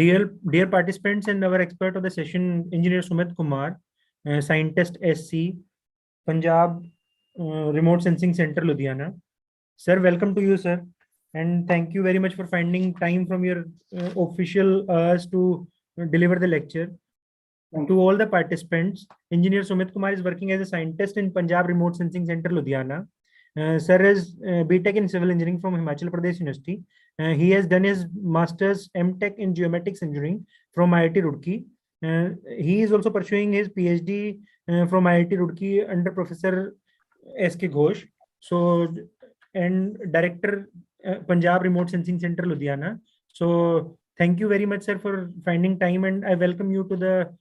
Dear participants and our expert of the session, Engineer Sumit Kumar, Scientist SC, Punjab Remote Sensing Center, Ludhiana. Sir, welcome to you, sir. And thank you very much for finding time from your official hours to deliver the lecture. To all the participants, Engineer Sumit Kumar is working as a scientist in Punjab Remote Sensing Center, Ludhiana. Sir is BTech in Civil Engineering from Himachal Pradesh University. He has done his Master's MTech in Geomatics Engineering from IIT Roorkee. He is also pursuing his PhD from IIT Roorkee under Professor S.K. Ghosh. So, and Director Punjab Remote Sensing Center, Ludhiana. So, thank you very much, sir, for finding time, and I welcome you to the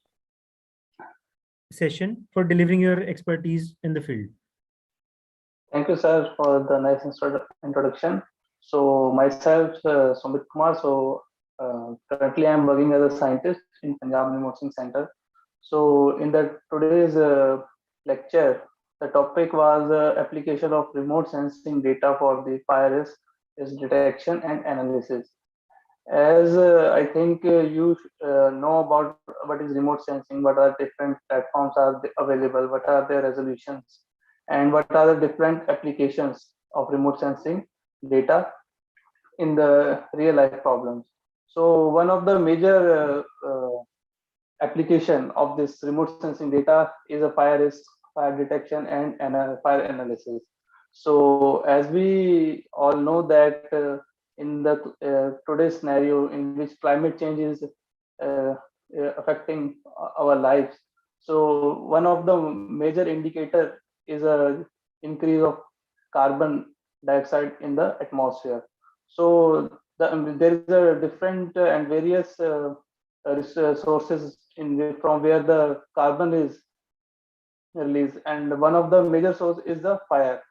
session for delivering your expertise in the field. Thank you, sir, for the nice introduction. So myself, Sumit Kumar. So currently I'm working as a scientist in Punjab Remote Sensing Center. So in today's lecture, the topic was application of remote sensing data for the fire risk detection and analysis. As I think you know about what is remote sensing, what are different platforms are available, what are their resolutions, and what are the different applications of remote sensing data in the real life problems. So one of the major application of this remote sensing data is a fire risk, fire detection, and fire analysis. So as we all know that in the today's scenario in which climate change is affecting our lives, so one of the major indicator is a increase of carbon dioxide in the atmosphere. So there is a different and various sources from where the carbon is released, and one of the major source is the fire.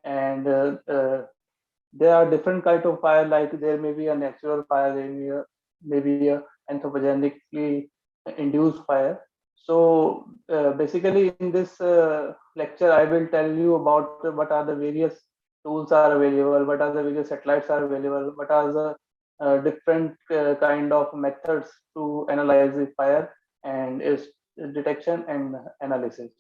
And there are different kinds of fire, like there may be a natural fire, there may be a anthropogenically induced fire. So basically in this lecture, I will tell you about what are the various tools are available, what are the various satellites are available, what are the different kind of methods to analyze the fire and its detection and analysis.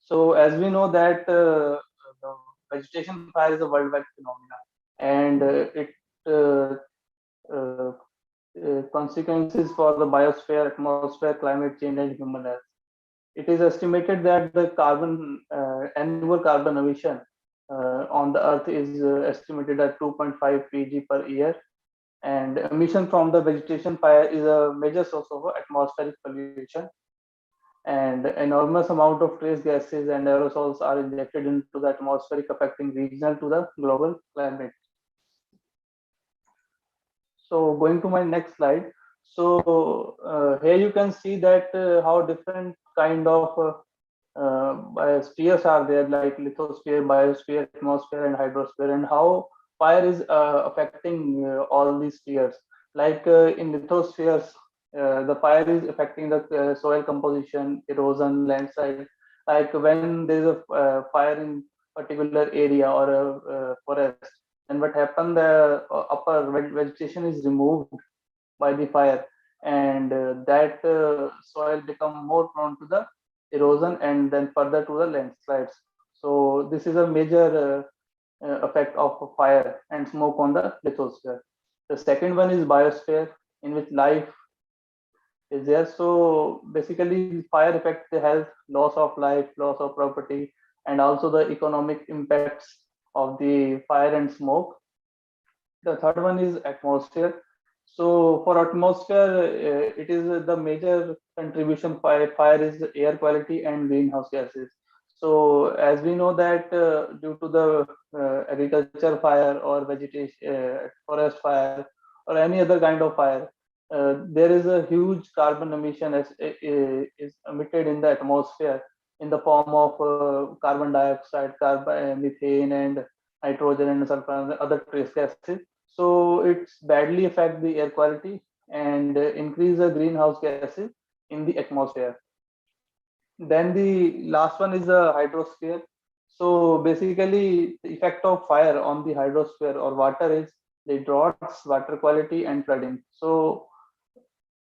So as we know that the vegetation fire is a worldwide phenomenon, and consequences for the biosphere, atmosphere, climate change, and human health. It is estimated that the annual carbon emission on the Earth is estimated at 2.5 pg per year, and emission from the vegetation fire is a major source of atmospheric pollution. And enormous amount of trace gases and aerosols are injected into the atmospheric, affecting regional to the global climate. So going to my next slide. So here you can see that how different kind of spheres are there, like lithosphere, biosphere, atmosphere, and hydrosphere, and how fire is affecting all these spheres. Like in lithospheres, the fire is affecting the soil composition, erosion, landslide. Like when there is a fire in particular area or a forest, and what happened, the upper vegetation is removed by the fire, and that soil become more prone to the erosion and then further to the landslides. So this is a major effect of fire and smoke on the lithosphere. The second one is biosphere, in which life is there. So basically fire affects the health, loss of life, loss of property, and also the economic impacts of the fire and smoke. The third one is atmosphere. So for atmosphere, it is the major contribution. Fire is air quality and greenhouse gases. So as we know that due to the agriculture fire or vegetation, forest fire, or any other kind of fire, there is a huge carbon emission is emitted in the atmosphere in the form of carbon dioxide, methane, and nitrogen, and sulfur, and other trace gases. So it's badly affect the air quality and increase the greenhouse gases in the atmosphere. Then the last one is the hydrosphere. So basically, the effect of fire on the hydrosphere or water is the droughts, water quality, and flooding. So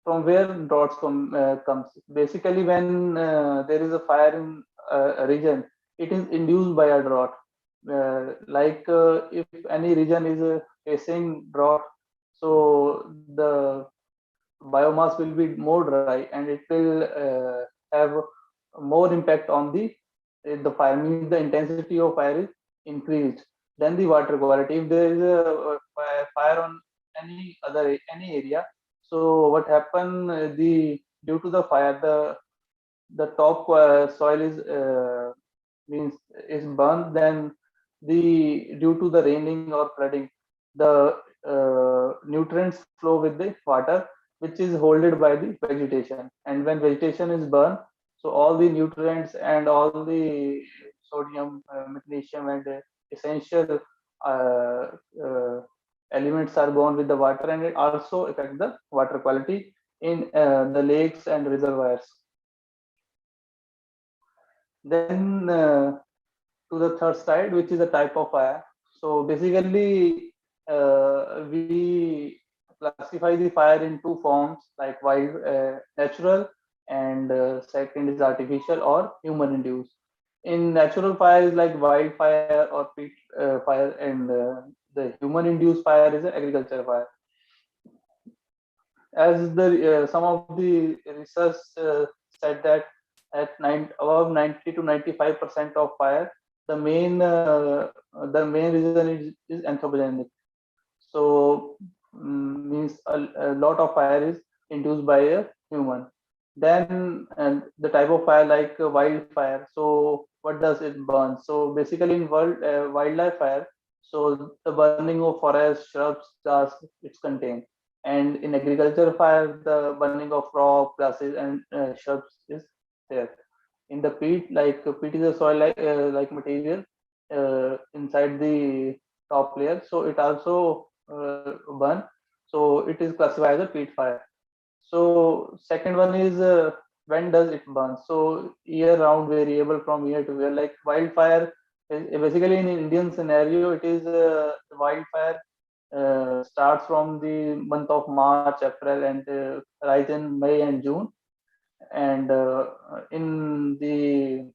from where droughts comes? Basically, when there is a fire in a region, it is induced by a drought. If any region is facing drought, so the biomass will be more dry and it will have more impact on the fire, means the intensity of fire is increased. Then the water quality, if there is a fire on any area, so what happen, the due to the fire, the top soil means is burned. Then the due to the raining or flooding, the nutrients flow with the water, which is holded by the vegetation. And when vegetation is burned, so all the nutrients and all the sodium, magnesium, and essential uh, uh, elements are gone with the water, and it also affect the water quality in the lakes and reservoirs. Then to the third slide, which is a type of fire. So basically, we classify the fire in two forms, like natural, and second is artificial or human induced. In natural fires like wildfire or peat fire, and the human induced fire is an agriculture fire. As the some of the research said that above 90 to 95% of fire, the main reason is anthropogenic. So means a lot of fire is induced by a human. Then and the type of fire like wildfire. So what does it burn? So basically in wildlife fire, so the burning of forest, shrubs, grass, it's contained. And in agriculture fire, the burning of crop, grasses, and shrubs is there. In the peat, like peat is a soil like material inside the top layer, so it also burn. So it is classified as a peat fire. So second one is when does it burn? So year round, variable from year to year. Like wildfire, basically in Indian scenario, it is wildfire starts from the month of March, April, and rise in May and June. And in the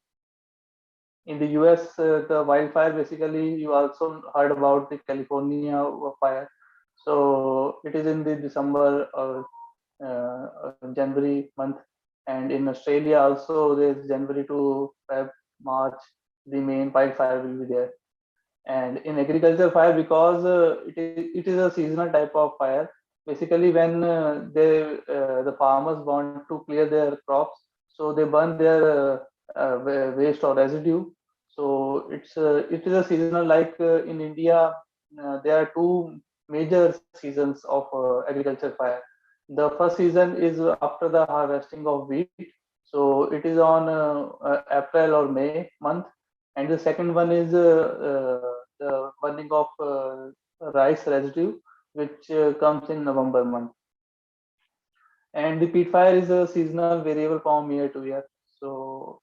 US, the wildfire, basically you also heard about the California fire. So it is in the December or January month, and in Australia also there's January to Feb, March. The main wildfire will be there. And in agriculture fire, because it is a seasonal type of fire. Basically, when the farmers want to clear their crops, so they burn their waste or residue. So it is a seasonal, like in India, there are two major seasons of agriculture fire. The first season is after the harvesting of wheat, so it is on April or May month. And the second one is the burning of rice residue, which comes in November month. And the peat fire is a seasonal, variable from year to year. So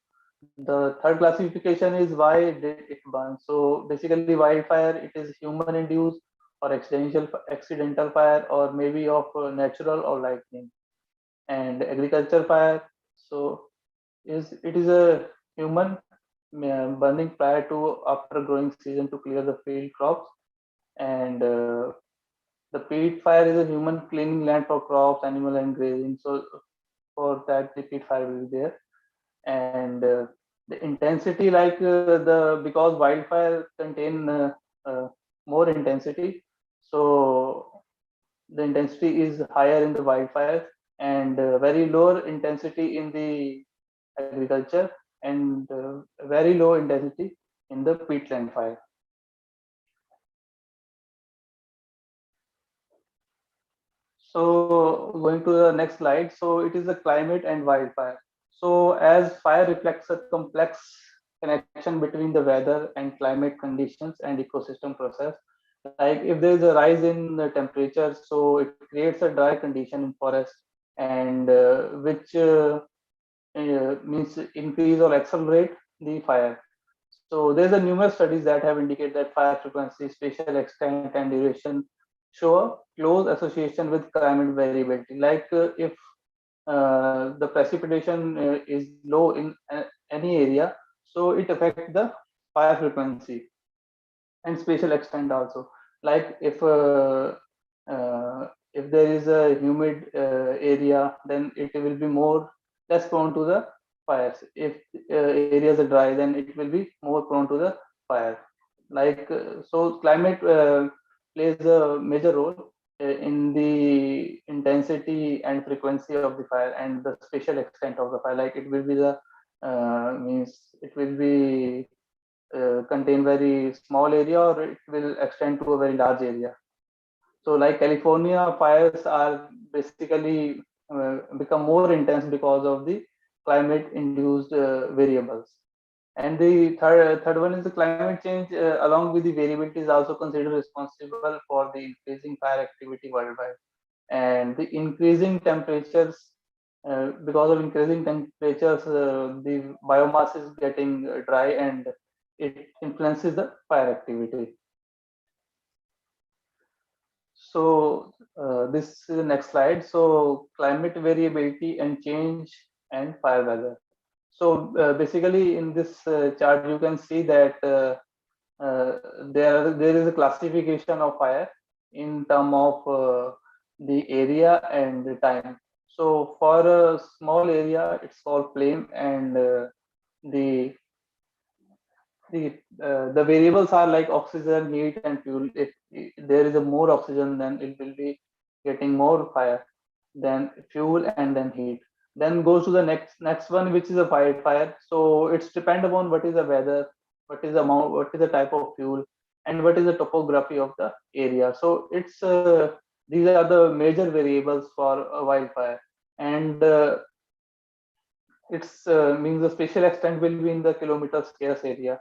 the third classification is why did it burn. So basically wildfire, it is human induced or accidental fire, or maybe of natural or lightning. And agriculture fire, so it is a human burning prior to after growing season to clear the field crops. And the peat fire is a human cleaning land for crops, animal, and grazing. So for that, the peat fire will be there. And the intensity, like the because wildfire contain uh, more intensity, so the intensity is higher in the wildfire, and very lower intensity in the agriculture, and very low intensity in the peatland fire. So going to the next slide. So it is the climate and wildfire. So as fire reflects a complex connection between the weather and climate conditions and ecosystem process. Like if there is a rise in the temperature, so it creates a dry condition in forest, and which means increase or accelerate the fire. So there's a numerous studies that have indicated that fire frequency, spatial extent, and duration show a close association with climate variability. Like if the precipitation is low in any area, so it affects the fire frequency and spatial extent also. Like if there is a humid area, then it will be more less prone to the fires. If areas are dry, then it will be more prone to the fire. Like so climate plays a major role in the intensity and frequency of the fire and the spatial extent of the fire. Like it will be the means it will be contain very small area, or it will extend to a very large area. So like California fires are basically become more intense because of the climate induced variables. And the third one is the climate change along with the variability is also considered responsible for the increasing fire activity worldwide. And the increasing temperatures, because of increasing temperatures, the biomass is getting dry and it influences the fire activity. So this is the next slide. So climate variability and change and fire weather. So basically in this chart you can see that there is a classification of fire in term of the area and the time. So for a small area it's called flame, and the the variables are like oxygen, heat, and fuel. If there is a more oxygen, then it will be getting more fire, then fuel, and then heat. Then goes to the next one, which is a fire. So it's depend upon what is the weather, what is the amount, what is the type of fuel, and what is the topography of the area. So it's these are the major variables for a wildfire. And it's means the spatial extent will be in the kilometer square area.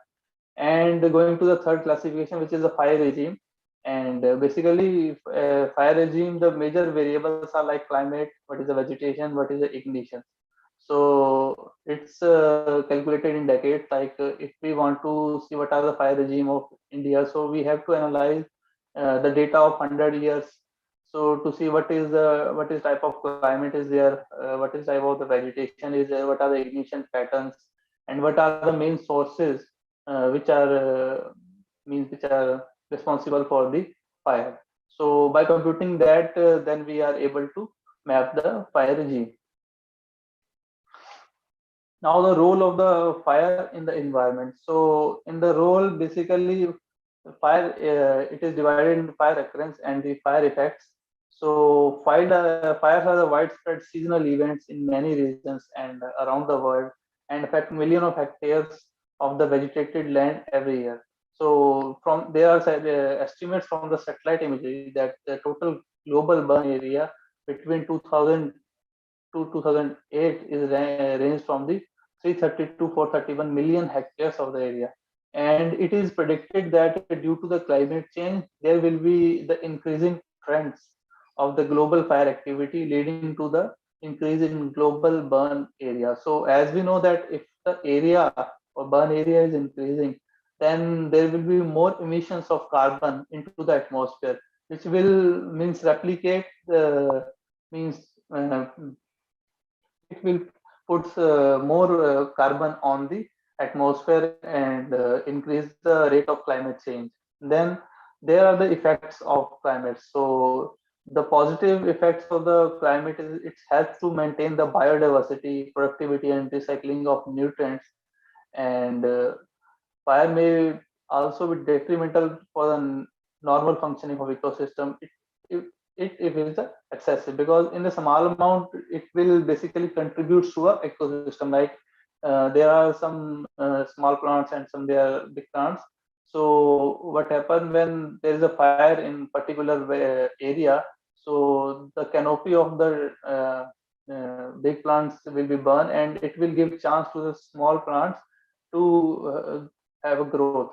And going to the third classification, which is the fire regime. And basically fire regime, the major variables are like climate, what is the vegetation, what is the ignition. So it's calculated in decades. Like if we want to see what are the fire regime of India, so we have to analyze the data of 100 years, so to see what is type of climate is there, what is type of the vegetation is there, what are the ignition patterns, and what are the main sources which are which are responsible for the fire. So by computing that, then we are able to map the fire regime. Now the role of the fire in the environment. So in the role, basically fire it is divided into fire occurrence and the fire effects. So fires are the widespread seasonal events in many regions and around the world, and affect millions of hectares of the vegetated land every year. So from there are estimates from the satellite imagery that the total global burn area between 2000 to 2008 is ranged from the 330 to 431 million hectares of the area. And it is predicted that due to the climate change, there will be the increasing trends of the global fire activity leading to the increase in global burn area. So as we know that if the area or burn area is increasing, then there will be more emissions of carbon into the atmosphere, which will means replicate the means it will put more carbon on the atmosphere and increase the rate of climate change. Then there are the effects of climate. So the positive effects of the climate is it helps to maintain the biodiversity, productivity, and recycling of nutrients. And fire may also be detrimental for the normal functioning of ecosystem. If it is excessive, because in a small amount it will basically contribute to a ecosystem. Like there are some small plants and some there are big plants. So what happens when there is a fire in particular area, so the canopy of the big plants will be burned, and it will give chance to the small plants to have a growth.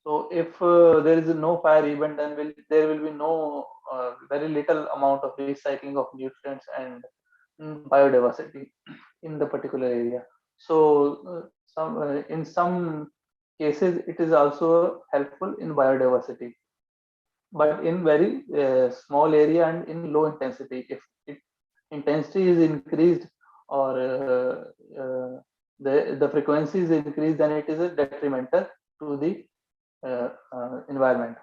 So if there is no fire event, then there will be no very little amount of recycling of nutrients and biodiversity in the particular area. So in some cases it is also helpful in biodiversity, but in very small area and in low intensity. If it, intensity is increased or the frequency is increased, then it is a detrimental to the environment.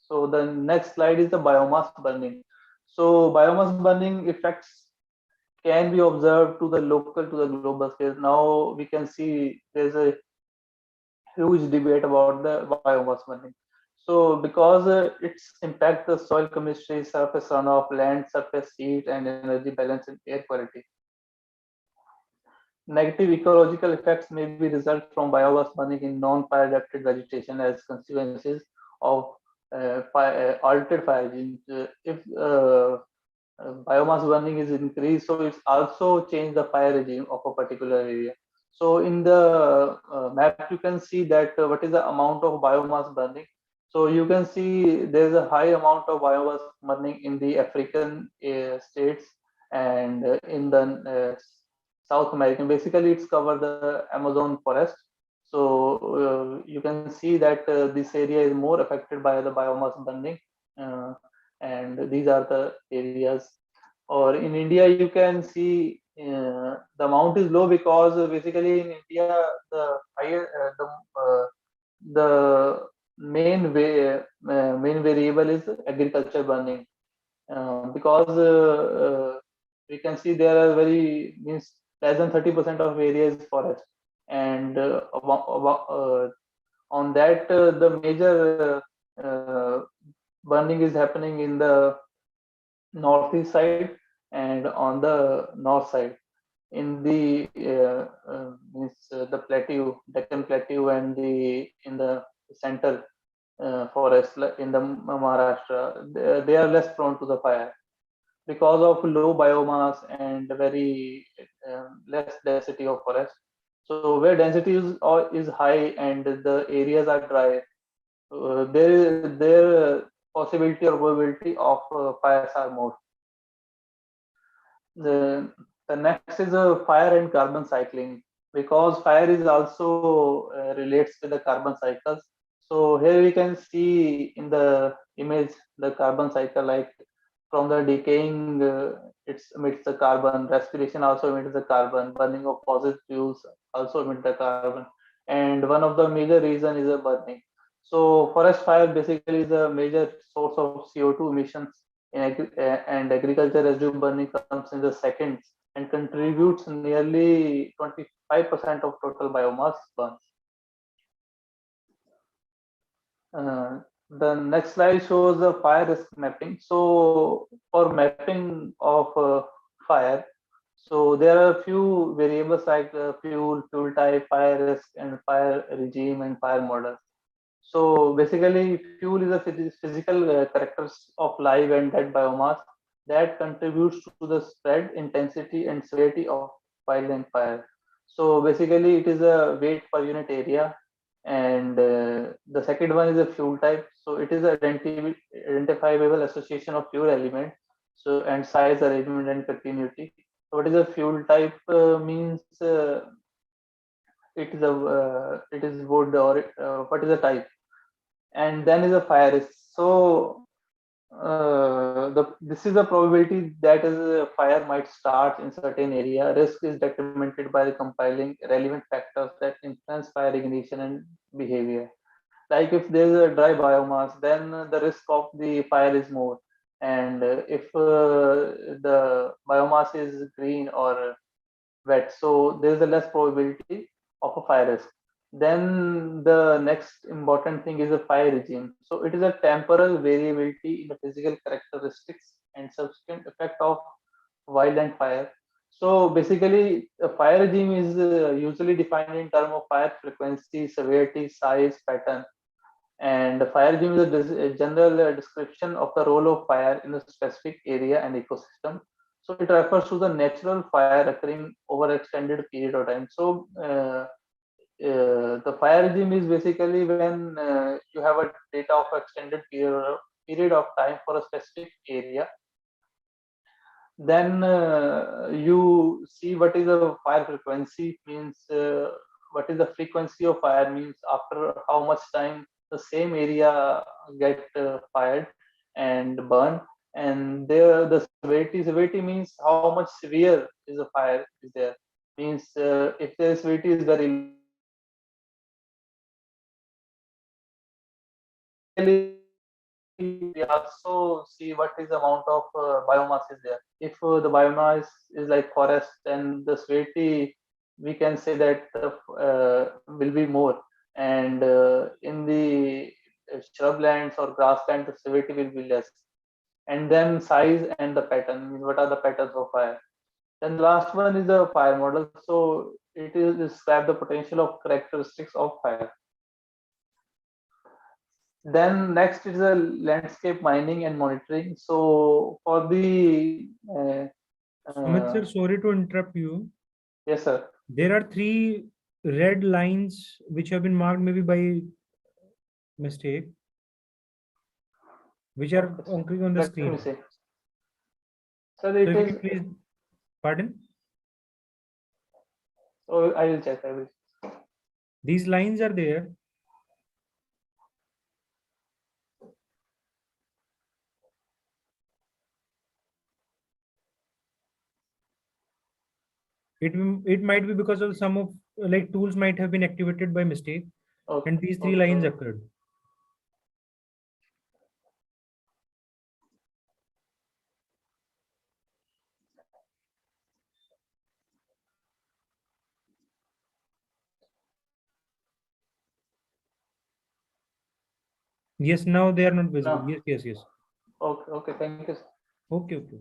So the next slide is the biomass burning. So biomass burning effects can be observed to the local to the global scale. Now we can see there's a huge debate about the biomass burning. So because its impact the soil chemistry, surface runoff, land surface heat, and energy balance and air quality. Negative ecological effects may be result from biomass burning in non-fire adapted vegetation as consequences of altered fire regimes. If biomass burning is increased, so it's also changed the fire regime of a particular area. So in the map, you can see that what is the amount of biomass burning. So you can see there's a high amount of biomass burning in the African states and in the South American. Basically, it's cover the Amazon forest. So you can see that this area is more affected by the biomass burning. And these are the areas. Or in India, you can see the amount is low because basically in India the higher the main variable is agriculture burning, because we can see there are very means less than 30% of area is forest, and on that the major burning is happening in the northeast side and on the north side in the the plateau, Deccan Plateau, and the in the center forest in the Maharashtra, they are less prone to the fire because of low biomass and very less density of forest. So where density is high and the areas are dry, there possibility or probability of fires are more. The, the next is a fire and carbon cycling, because fire is also relates with the carbon cycles. So here we can see in the image the carbon cycle, like from the decaying it emits the carbon, respiration also emits the carbon, burning of fossil fuels also emit the carbon, and one of the major reason is the burning. So forest fire basically is a major source of CO2 emissions and agriculture residue burning comes in the second and contributes nearly 25% of total biomass burns. The next slide shows the fire risk mapping. So for mapping of fire, so there are a few variables like fuel type, fire risk, and fire regime and fire model. So basically, fuel is a physical characters of live and dead biomass that contributes to the spread, intensity, and severity of wildland fire. So basically, it is a weight per unit area, and the second one is a fuel type. So it is a identifiable association of fuel element. So and size, arrangement, and continuity. So what is a fuel type means it is wood, or what is the type, and then is a fire risk. So this is the probability that a fire might start in certain area. Risk is determined by the compiling relevant factors that influence fire ignition and behavior. Like if there is a dry biomass, then the risk of the fire is more, and if the biomass is green or wet, so there is a less probability of a fire risk. Then the next important thing is a fire regime. So it is a temporal variability in the physical characteristics and subsequent effect of wildland fire. So basically, a fire regime is usually defined in terms of fire frequency, severity, size, pattern. And the fire regime is a general description of the role of fire in a specific area and ecosystem. So it refers to the natural fire occurring over extended period of time. So the fire regime is basically when you have a data of extended period of time for a specific area. Then you see what is the fire frequency, means what is the frequency of fire, means after how much time the same area get fired and burned. And there the severity means how much severe is the fire is there, means if the severity is very low, we also see what is the amount of biomass is there. If the biomass is like forest, then the severity, we can say that will be more. And in the shrublands or grassland, the severity will be less. And then size and the pattern, means what are the patterns of fire. Then the last one is the fire model. So it is describe the potential of characteristics of fire. Then next is a landscape mining and monitoring. So for the Sumit sir, sorry to interrupt you. yes sir. There are 3 red lines which have been marked maybe by mistake, which are occurring on the Let me screen. say. Sir, So it if you is. can please, pardon? Oh, I will check. I will. These lines are there. It might be because of some of like tools might have been activated by mistake, Okay. and these 3 Okay. lines occurred. Yes, now they are not visible. No. Yes, yes, yes. Okay. Okay. Thank you. Okay, okay.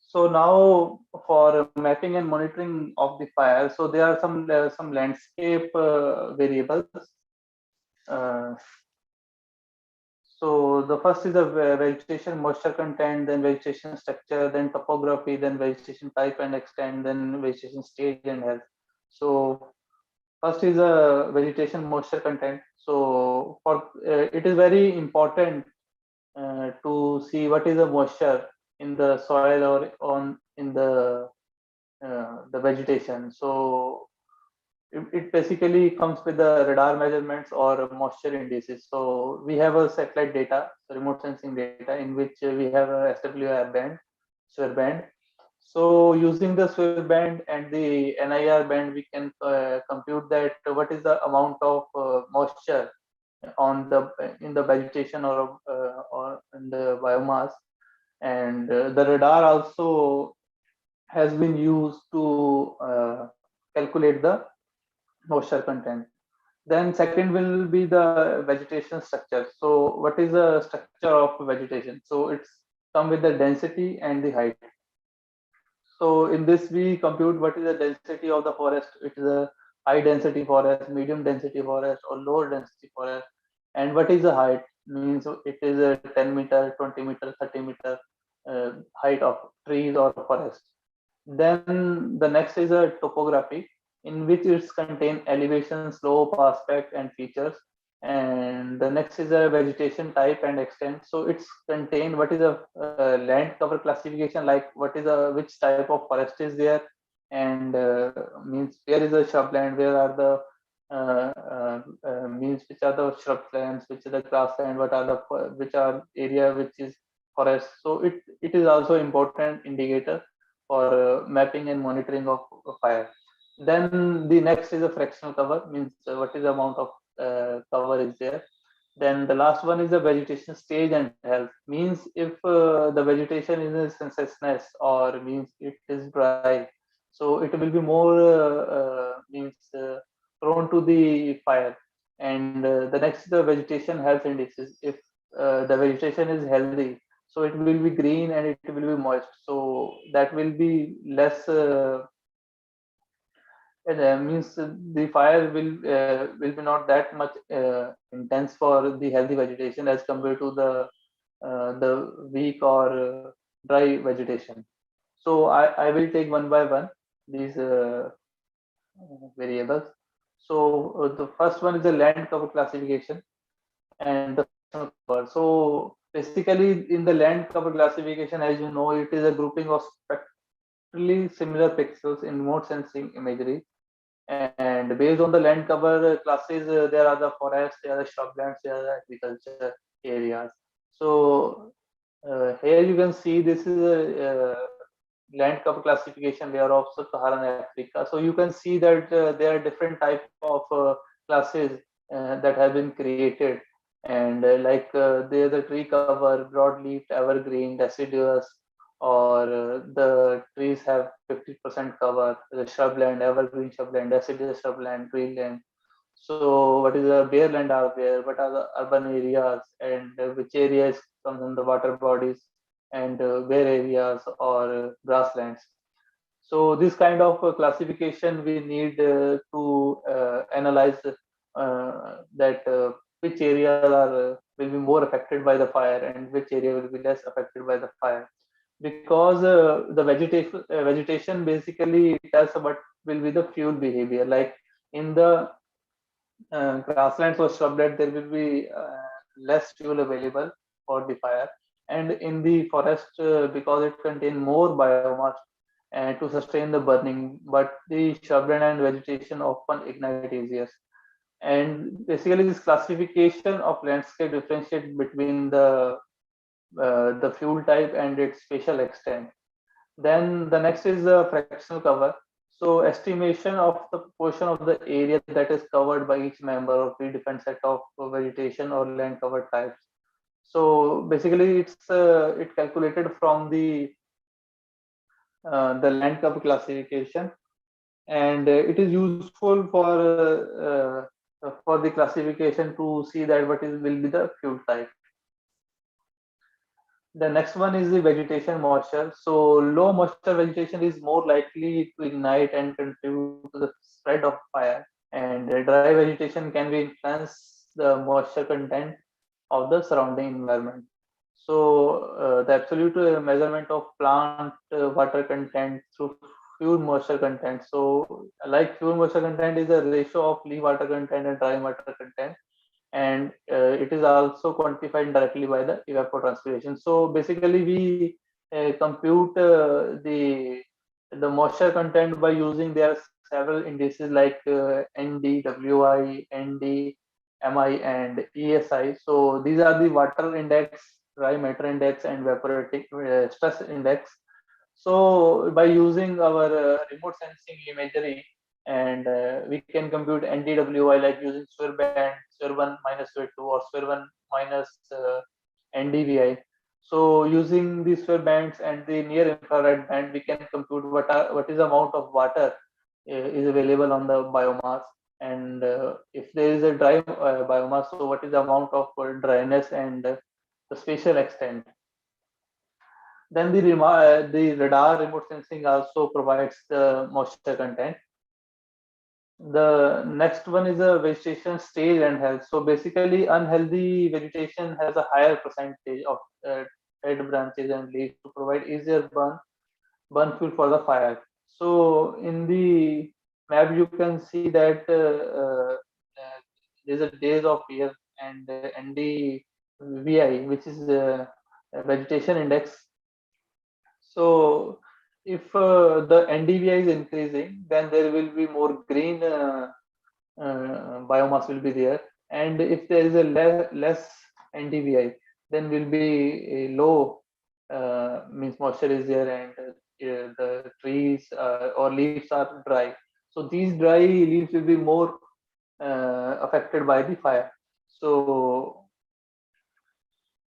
So now for mapping and monitoring of the fire, so there are some landscape variables. Uh, So the first is the vegetation moisture content, then vegetation structure, then topography, then vegetation type and extent, then vegetation stage and health. So first is a vegetation moisture content. So for it is very important to see what is the moisture in the soil or on in the vegetation. So it basically comes with the radar measurements or moisture indices. So we have a satellite data, remote sensing data, in which we have a SWR band, SWIR band. So using the SWIR band and the NIR band, we can compute that what is the amount of moisture on the in the vegetation or in the biomass. And the radar also has been used to calculate the moisture content. Then second will be the vegetation structure. So what is the structure of vegetation? So it's come with the density and the height. So in this we compute what is the density of the forest. It is a high density forest, medium density forest, or lower density forest. And what is the height? Means it is a 10 meter, 20 meter, 30 meter height of trees or forest. Then the next is a topography, in which it's contain elevation, slope, aspect, and features. And the next is a vegetation type and extent. So it's contained what is a land cover classification, like what is a which type of forest is there, and means where is the shrubland, where are the means which are the shrublands, which is the grassland, what are the which are area which is forest. So it is also important indicator for mapping and monitoring of fire. Then the next is a fractional cover, means what is the amount of cover is there. Then the last one is the vegetation stage and health, means if the vegetation is in census or means it is dry, so it will be more means prone to the fire. And the next is the vegetation health indices. If the vegetation is healthy, so it will be green and it will be moist, so that will be less means the fire will be not that much intense for the healthy vegetation as compared to the weak or dry vegetation. So I will take one by one these variables. So the first one is the land cover classification and the fractional cover. So basically in the land cover classification, as you know, it is a grouping of spectrally similar pixels in remote sensing imagery. And based on the land cover classes, there are the forests, there are the shrublands, there are the agriculture areas. So here you can see this is a land cover classification layer of Sub-Saharan Africa. So you can see that there are different type of classes that have been created, and there's a tree cover, broadleaf, evergreen, deciduous, or the trees have 50% cover, the shrubland, evergreen shrubland, deciduous shrubland, tree land. So what is the bare land are there? What are the urban areas, and which areas comes in the water bodies, and bare areas or grasslands? So this kind of classification we need to analyze that which areas are will be more affected by the fire and which area will be less affected by the fire, because the vegetation basically tells what will be the fuel behavior. Like in the grasslands or shrubland, there will be less fuel available for the fire, and in the forest, because it contains more biomass and to sustain the burning, but the shrubland and vegetation often ignite easier. And basically, this classification of landscape differentiate between the fuel type and its spatial extent. Then the next is the fractional cover. So estimation of the portion of the area that is covered by each member of predefined set of vegetation or land cover types. So basically, it calculated from the land cover classification, and it is useful for the classification to see that what is will be the fuel type. The next one is the vegetation moisture. So low moisture vegetation is more likely to ignite and contribute to the spread of fire. And dry vegetation can be influence the moisture content of the surrounding environment. So the absolute measurement of plant water content through fuel moisture content. So like fuel moisture content is a ratio of leaf water content and dry water content, and it is also quantified directly by the evapotranspiration. So basically, we compute the moisture content by using their several indices like ND, WI, ND, MI, and ESI. So these are the water index, dry matter index, and evaporative stress index. So by using our remote sensing imagery, and we can compute NDWI like using SWIR band, SWIR 1 minus SWIR 2, or SWIR 1 minus NDVI. So using the SWIR bands and the near infrared band, we can compute what is the amount of water is available on the biomass, and if there is a dry biomass, so what is the amount of dryness and the spatial extent. Then the radar remote sensing also provides the moisture content. The next one is a vegetation stage and health. So basically, unhealthy vegetation has a higher percentage of dead branches and leaves to provide easier burn fuel for the fire. So in the map, you can see that there's a days of year, and NDVI, which is the vegetation index. So if the NDVI is increasing, then there will be more green biomass will be there, and if there is a less NDVI, then will be a low means moisture is there, and the trees or leaves are dry. So these dry leaves will be more affected by the fire. So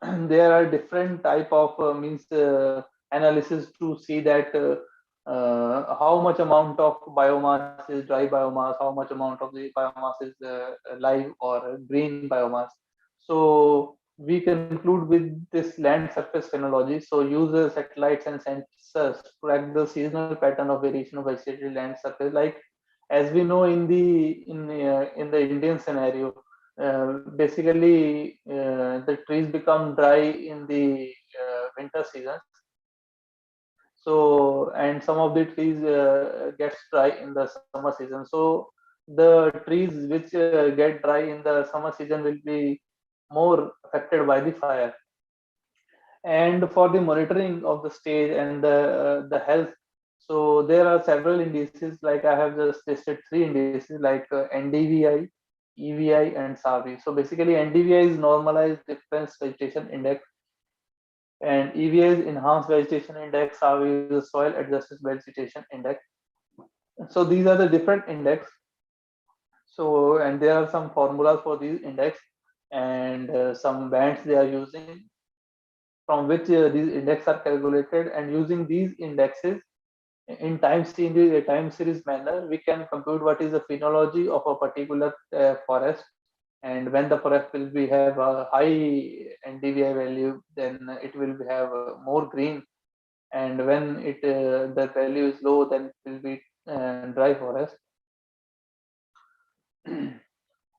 there are different type of means analysis to see that how much amount of biomass is dry biomass, how much amount of the biomass is live or green biomass. So we conclude with this land surface phenology. So use satellites and sensors to track the seasonal pattern of variation of vegetated land surface. Like as we know in the Indian scenario, basically the trees become dry in the winter season. So and some of the trees gets dry in the summer season. So the trees which get dry in the summer season will be more affected by the fire. And for the monitoring of the stage and the health, so there are several indices, like I have just listed three indices, like NDVI, EVI, and SAVI. So basically, NDVI is normalized difference vegetation index, and EVI is enhanced vegetation index, SAVI is the soil adjusted vegetation index. So these are the different index. So, and there are some formulas for these index, and some bands they are using, from which these index are calculated, and using these indexes in time series manner, we can compute what is the phenology of a particular forest, and when the forest will be have a high NDVI value, then it will have more green, and when the value is low, then it will be dry forest.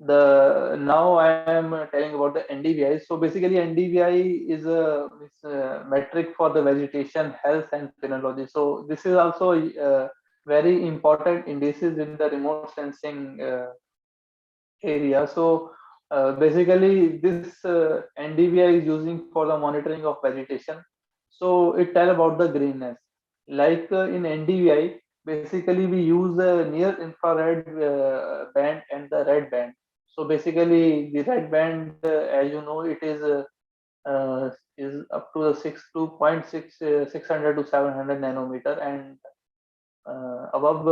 The now I am telling about the NDVI. So basically, NDVI is a metric for the vegetation health and phenology. So this is also very important indices in the remote sensing area. So basically, this NDVI is using for the monitoring of vegetation. So it tell about the greenness. Like in NDVI, basically we use the near infrared band and the red band. So basically, the red band, as you know, it is up to the 600 to 700 nanometer, and above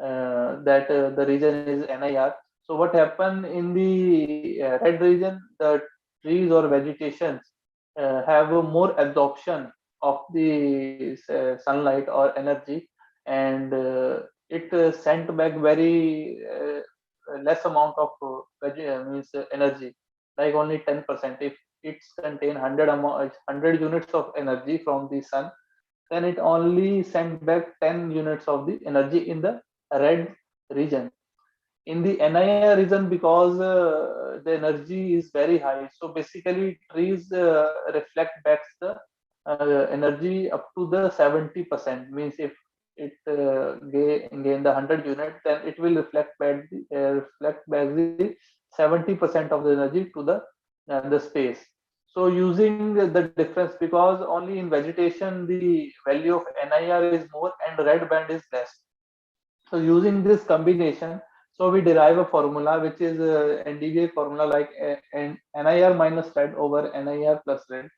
that the region is NIR. So what happened in the red region, the trees or vegetations have a more absorption of the sunlight or energy, and it sent back very less amount of means energy, like only 10%. If it's contain 100 units of energy from the sun, then it only sent back 10 units of the energy in the red region. In the NIR region, because the energy is very high, so basically trees reflect back the energy up to the 70%. Means if it gain the 100 unit, then it will reflect back the 70% of the energy to the space. So using the difference, because only in vegetation the value of NIR is more and red band is less. So using this combination, so we derive a formula which is NDVI formula, like NIR minus red over NIR plus red.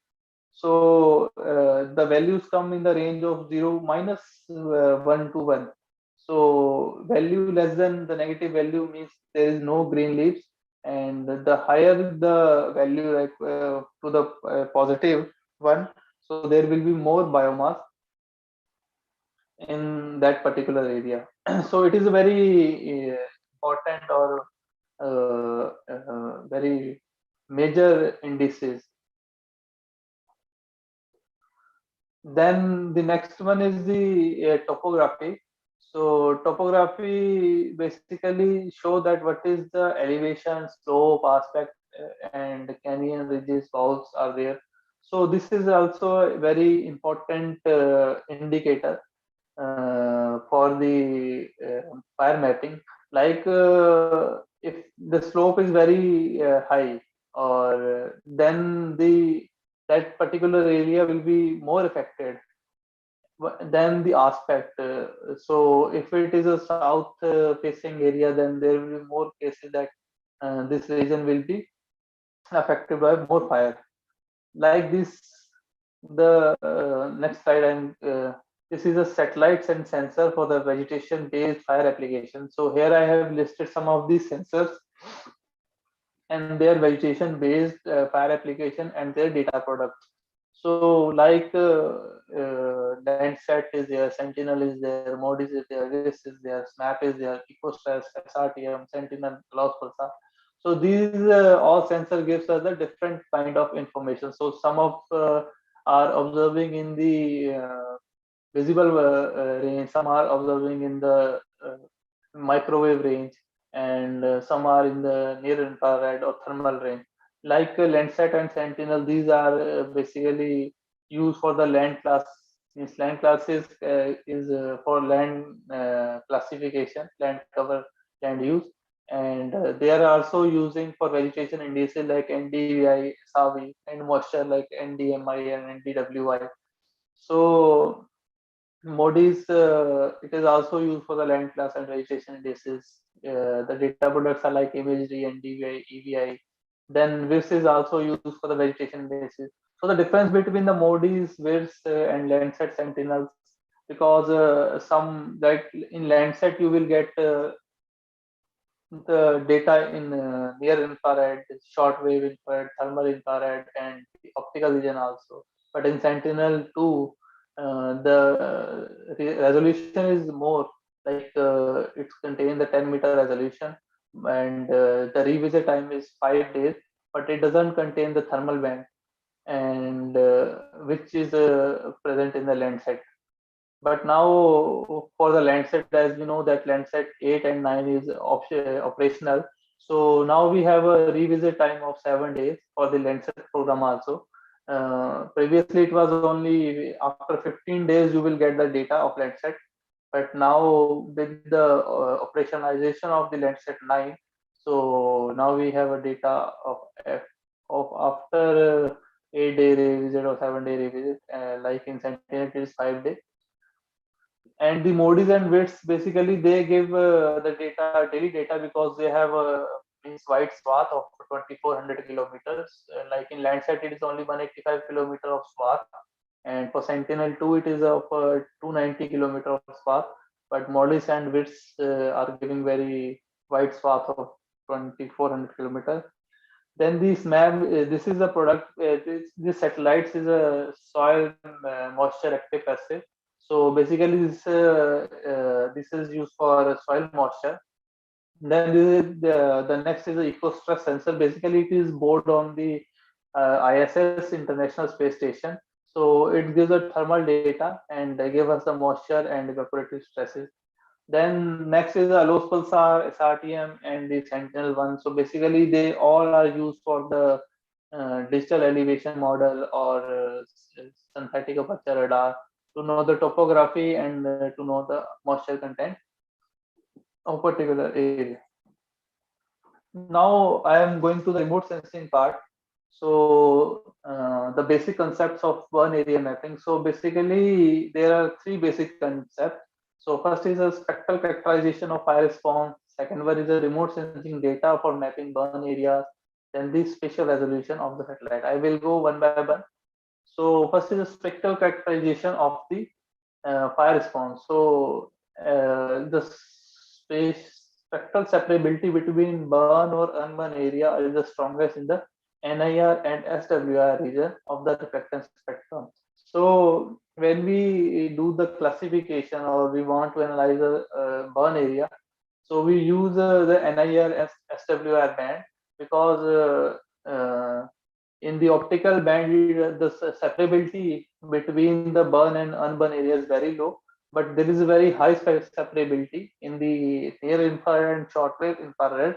So the values come in the range of 0 minus 1 to 1. So value less than the negative value means there is no green leaves, and the higher the value, like to the positive one, so there will be more biomass in that particular area. So it is a very important or very major indices. Then the next one is the topography. So topography basically show that what is the elevation, slope, aspect, and canyon ridges, valves are there. So this is also a very important indicator for the fire mapping. Like if the slope is very high, or then the that particular area will be more affected than the aspect. So if it is a south facing area, then there will be more cases that this region will be affected by more fire. Like this, the next slide, and this is a satellites and sensor for the vegetation based fire application. So here I have listed some of these sensors and their vegetation based fire application and their data products. So like Landsat is there, Sentinel is there, Modis is there, GIS is there, SNAP is there, EcoStress, SRTM, Sentinel, Los Pulsar. So these all sensor gives us a different kind of information. So some of are observing in the visible range, some are observing in the microwave range, and some are in the near infrared or thermal range. Like Landsat and Sentinel, these are basically used for the land class. Means land class is for land classification, land cover, land use. and they are also using for vegetation indices like NDVI, SAVI, and moisture like NDMI and NDWI. So Modi's it is also used for the land class and vegetation indices. The data products are like imagery, NDVI, EVI. Then WIS is also used for the vegetation indices. So the difference between the Modi's, WIS, and Landsat Sentinels, because some like in Landsat you will get the data in near infrared, short wave infrared, thermal infrared, and optical vision also. But in Sentinel 2, the resolution is more like it's contained the 10-meter resolution, and the revisit time is 5 days, but it doesn't contain the thermal band, and which is present in the Landsat. But now for the Landsat, as we know that Landsat 8 and 9 is operational. So now we have a revisit time of 7 days for the Landsat program also. Previously it was only after 15 days you will get the data of Landsat, but now with the operationalization of the Landsat 9, so now we have a data of after 8-day revisit or 7-day revisit, like in Sentinel it is 5 days. And the modis and widths basically they give the data daily data because they have a means wide swath of 2400 kilometers. Like in Landsat it is only 185 kilometer of swath, and for Sentinel 2 it is of 290 kilometer of swath, but modis and widths are giving very wide swath of 2400 kilometers. Then this map, this is a product. This satellites is a soil moisture active passive. So basically, this is used for soil moisture. Then the next is the eco-stress sensor. Basically, it is board on the ISS International Space Station. So it gives a thermal data and they give us the moisture and evaporative stresses. Then next is the Allos Pulsar, SRTM, and the Sentinel-1. So basically, they all are used for the digital elevation model or synthetic aperture radar to know the topography and to know the moisture content of particular area. Now I am going to the remote sensing part. So the basic concepts of burn area mapping. So basically, there are three basic concepts. So first is a spectral characterization of fire response. Second one is a remote sensing data for mapping burn areas. Then the spatial resolution of the satellite. I will go one by one. So first is a spectral characterization of the fire response. So the spectral separability between burn or unburn area is the strongest in the NIR and SWR region of the reflectance spectrum. So when we do the classification or we want to analyze a burn area, so we use the NIR and SWR band because in the optical band, the separability between the burn and unburn area is very low, but there is a very high separability in the near infrared and shortwave infrared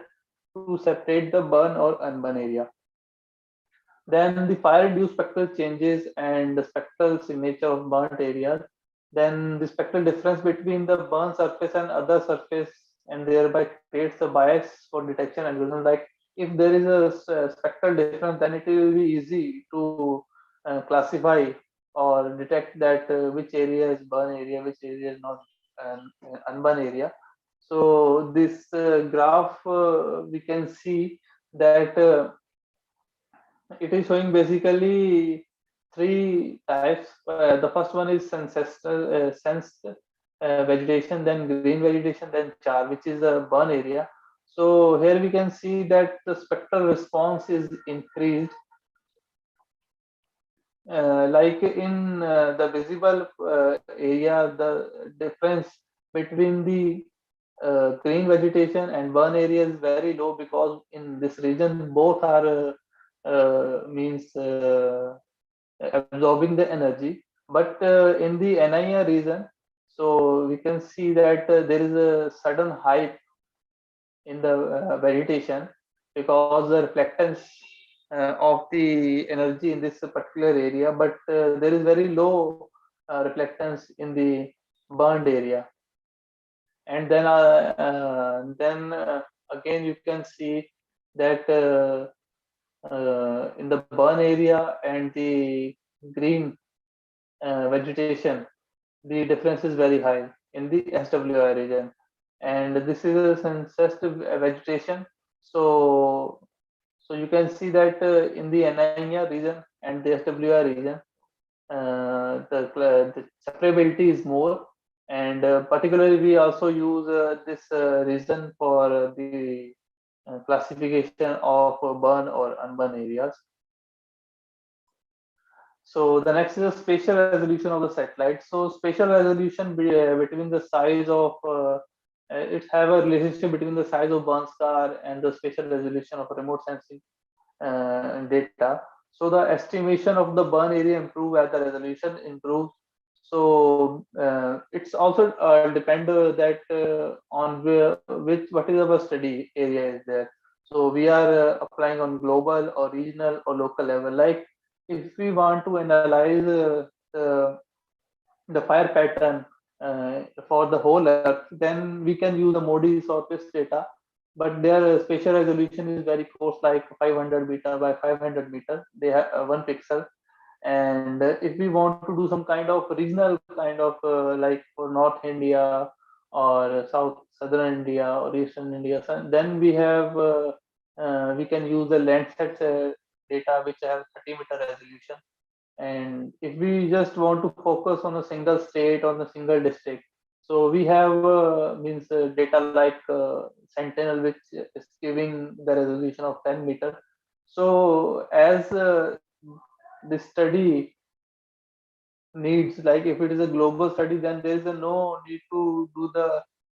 to separate the burn or unburn area. Then the fire-induced spectral changes and the spectral signature of burnt areas. Then the spectral difference between the burn surface and other surface, and thereby creates a bias for detection algorithm. Like if there is a spectral difference, then it will be easy to classify or detect that which area is burn area, which area is not unburn area. So this graph we can see that it is showing basically three types. The first one is sensed vegetation, then green vegetation, then char, which is the burn area. So here we can see that the spectral response is increased. Like in the visible area, the difference between the green vegetation and burn area is very low because in this region both are means absorbing the energy. But in the NIR region, so we can see that there is a sudden height in the vegetation because the reflectance of the energy in this particular area, but there is very low reflectance in the burned area. And then again you can see that in the burn area and the green vegetation, the difference is very high in the SWI region, and this is a sensitive vegetation. So you can see that in the NIA region and the SWI region, the separability is more, and particularly we also use this region for the classification of burn or unburn areas. So the next is the spatial resolution of the satellite. So spatial resolution between the size of it have a relationship between the size of burn scar and the spatial resolution of remote sensing data. So the estimation of the burn area improve as the resolution improves. So it's also depend that on what is our study area is there. So we are applying on global or regional or local level. Like if we want to analyze the fire pattern for the whole earth, then we can use the MODIS or PIS data, but their spatial resolution is very close, like 500 meter by 500 meter. They have 1 pixel. And if we want to do some kind of regional kind of like for North India or southern India or Eastern India, then we can use the Landsat data which have 30-meter resolution. And if we just want to focus on a single state or a single district, so we have means data like Sentinel, which is giving the resolution of 10 meter. So as the study needs, like if it is a global study, then there is no need to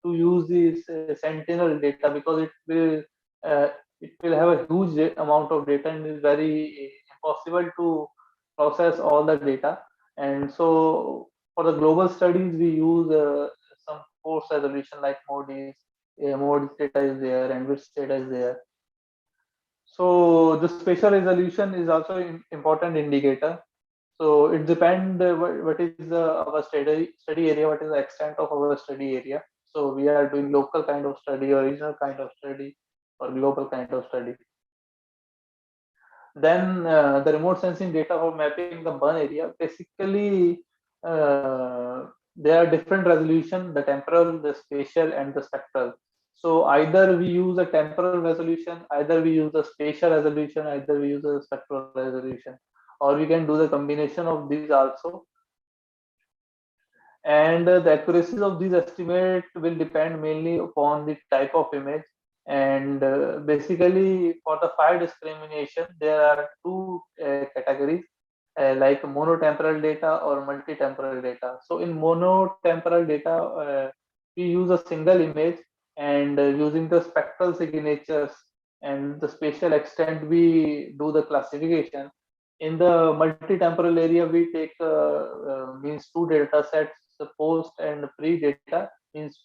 use this Sentinel data, because uh, it will have a huge amount of data and is very impossible to process all the data. And so for the global studies we use some force resolution like MODIS. MODIS data is there and WITS data is there. So the spatial resolution is also important indicator. So it depends what is our study area, what is the extent of our study area. So we are doing local kind of study or regional kind of study or global kind of study. Then the remote sensing data for mapping the burn area, basically there are different resolution, the temporal, the spatial, and the spectral. So either we use a temporal resolution, either we use a spatial resolution, either we use a spectral resolution, or we can do the combination of these also. And the accuracy of these estimates will depend mainly upon the type of image. And basically for the fire discrimination there are two categories, like monotemporal data or multi-temporal data. So in monotemporal data we use a single image, and using the spectral signatures and the spatial extent we do the classification. In the multi-temporal area we take means two data sets, the post and pre data, means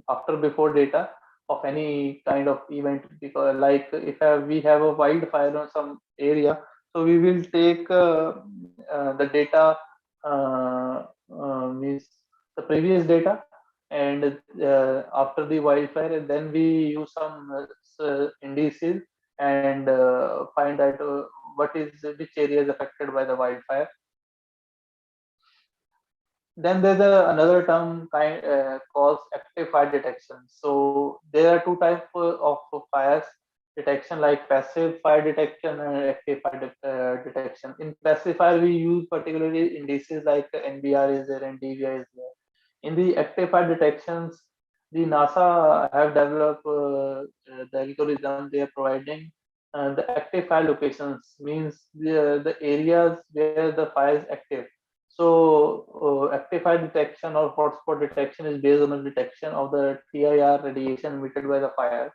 after before data of any kind of event. Because like if we have a wildfire on some area, so we will take the data means the previous data, and after the wildfire, and then we use some indices and find out what is which area is affected by the wildfire. Then there's another term called active fire detection. So there are two types of fires detection, like passive fire detection and active fire detection. In passive fire, we use particularly indices like NBR is there and DVI is there. In the active fire detections, the NASA have developed the algorithm they are providing. The active fire locations means the areas where the fire is active. So active fire detection or hotspot detection is based on the detection of the TIR radiation emitted by the fire.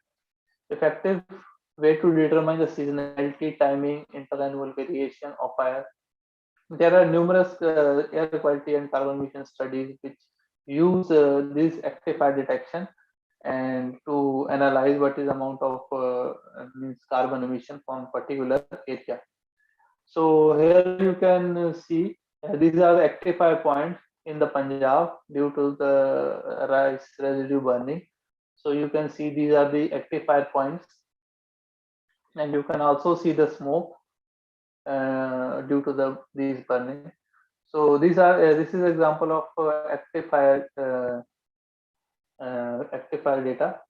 Effective way to determine the seasonality, timing, interannual variation of fire. There are numerous air quality and carbon emission studies which use this active fire detection and to analyze what is amount of means carbon emission from particular area. So here you can see these are the active fire points in the Punjab due to the rice residue burning. So you can see these are the active fire points, and you can also see the smoke due to these burning. So these are this is example of active fire data.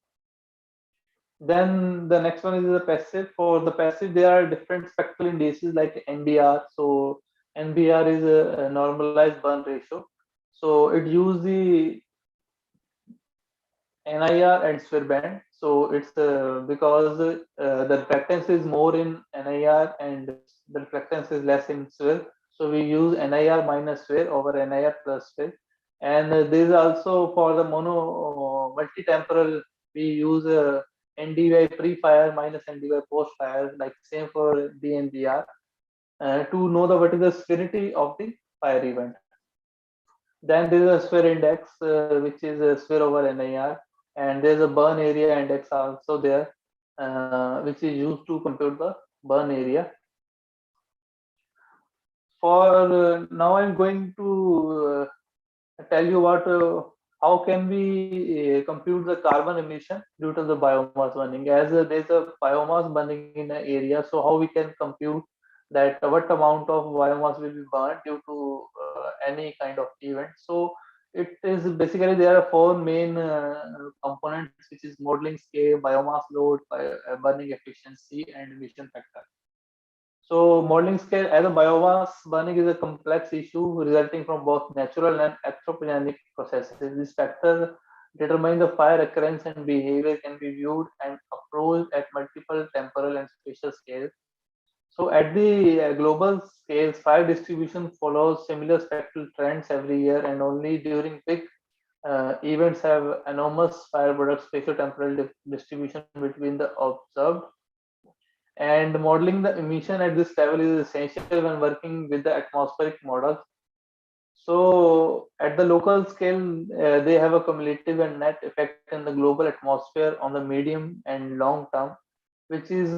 Then the next one is the passive. For the passive, there are different spectral indices like NBR. So NBR is a normalized burn ratio. So it uses the NIR and SWIR band. So it's because the reflectance is more in NIR and the reflectance is less in SWIR. So we use NIR minus SWIR over NIR plus SWIR. And this is also for the mono multi-temporal, we use NDY pre-fire minus NDY post-fire, like same for DNBR, to know what is the severity of the fire event. Then there is a SWIR index, which is a SWIR over NIR, and there's a burn area index also there, which is used to compute the burn area. For now, I'm going to tell you what how can we compute the carbon emission due to the biomass burning. As there's a biomass burning in an area, so how we can compute that what amount of biomass will be burned due to any kind of event. So it is basically there are four main components, which is modeling scale, biomass load, burning efficiency, and emission factor. So modeling scale as a biomass burning is a complex issue resulting from both natural and anthropogenic processes. This factor determine the fire occurrence and behavior can be viewed and approached at multiple temporal and spatial scales. So at the global scales, fire distribution follows similar spectral trends every year, and only during big events have enormous fire product spatial temporal distribution between the observed. And modeling the emission at this level is essential when working with the atmospheric models. So at the local scale, they have a cumulative and net effect in the global atmosphere on the medium and long term, which is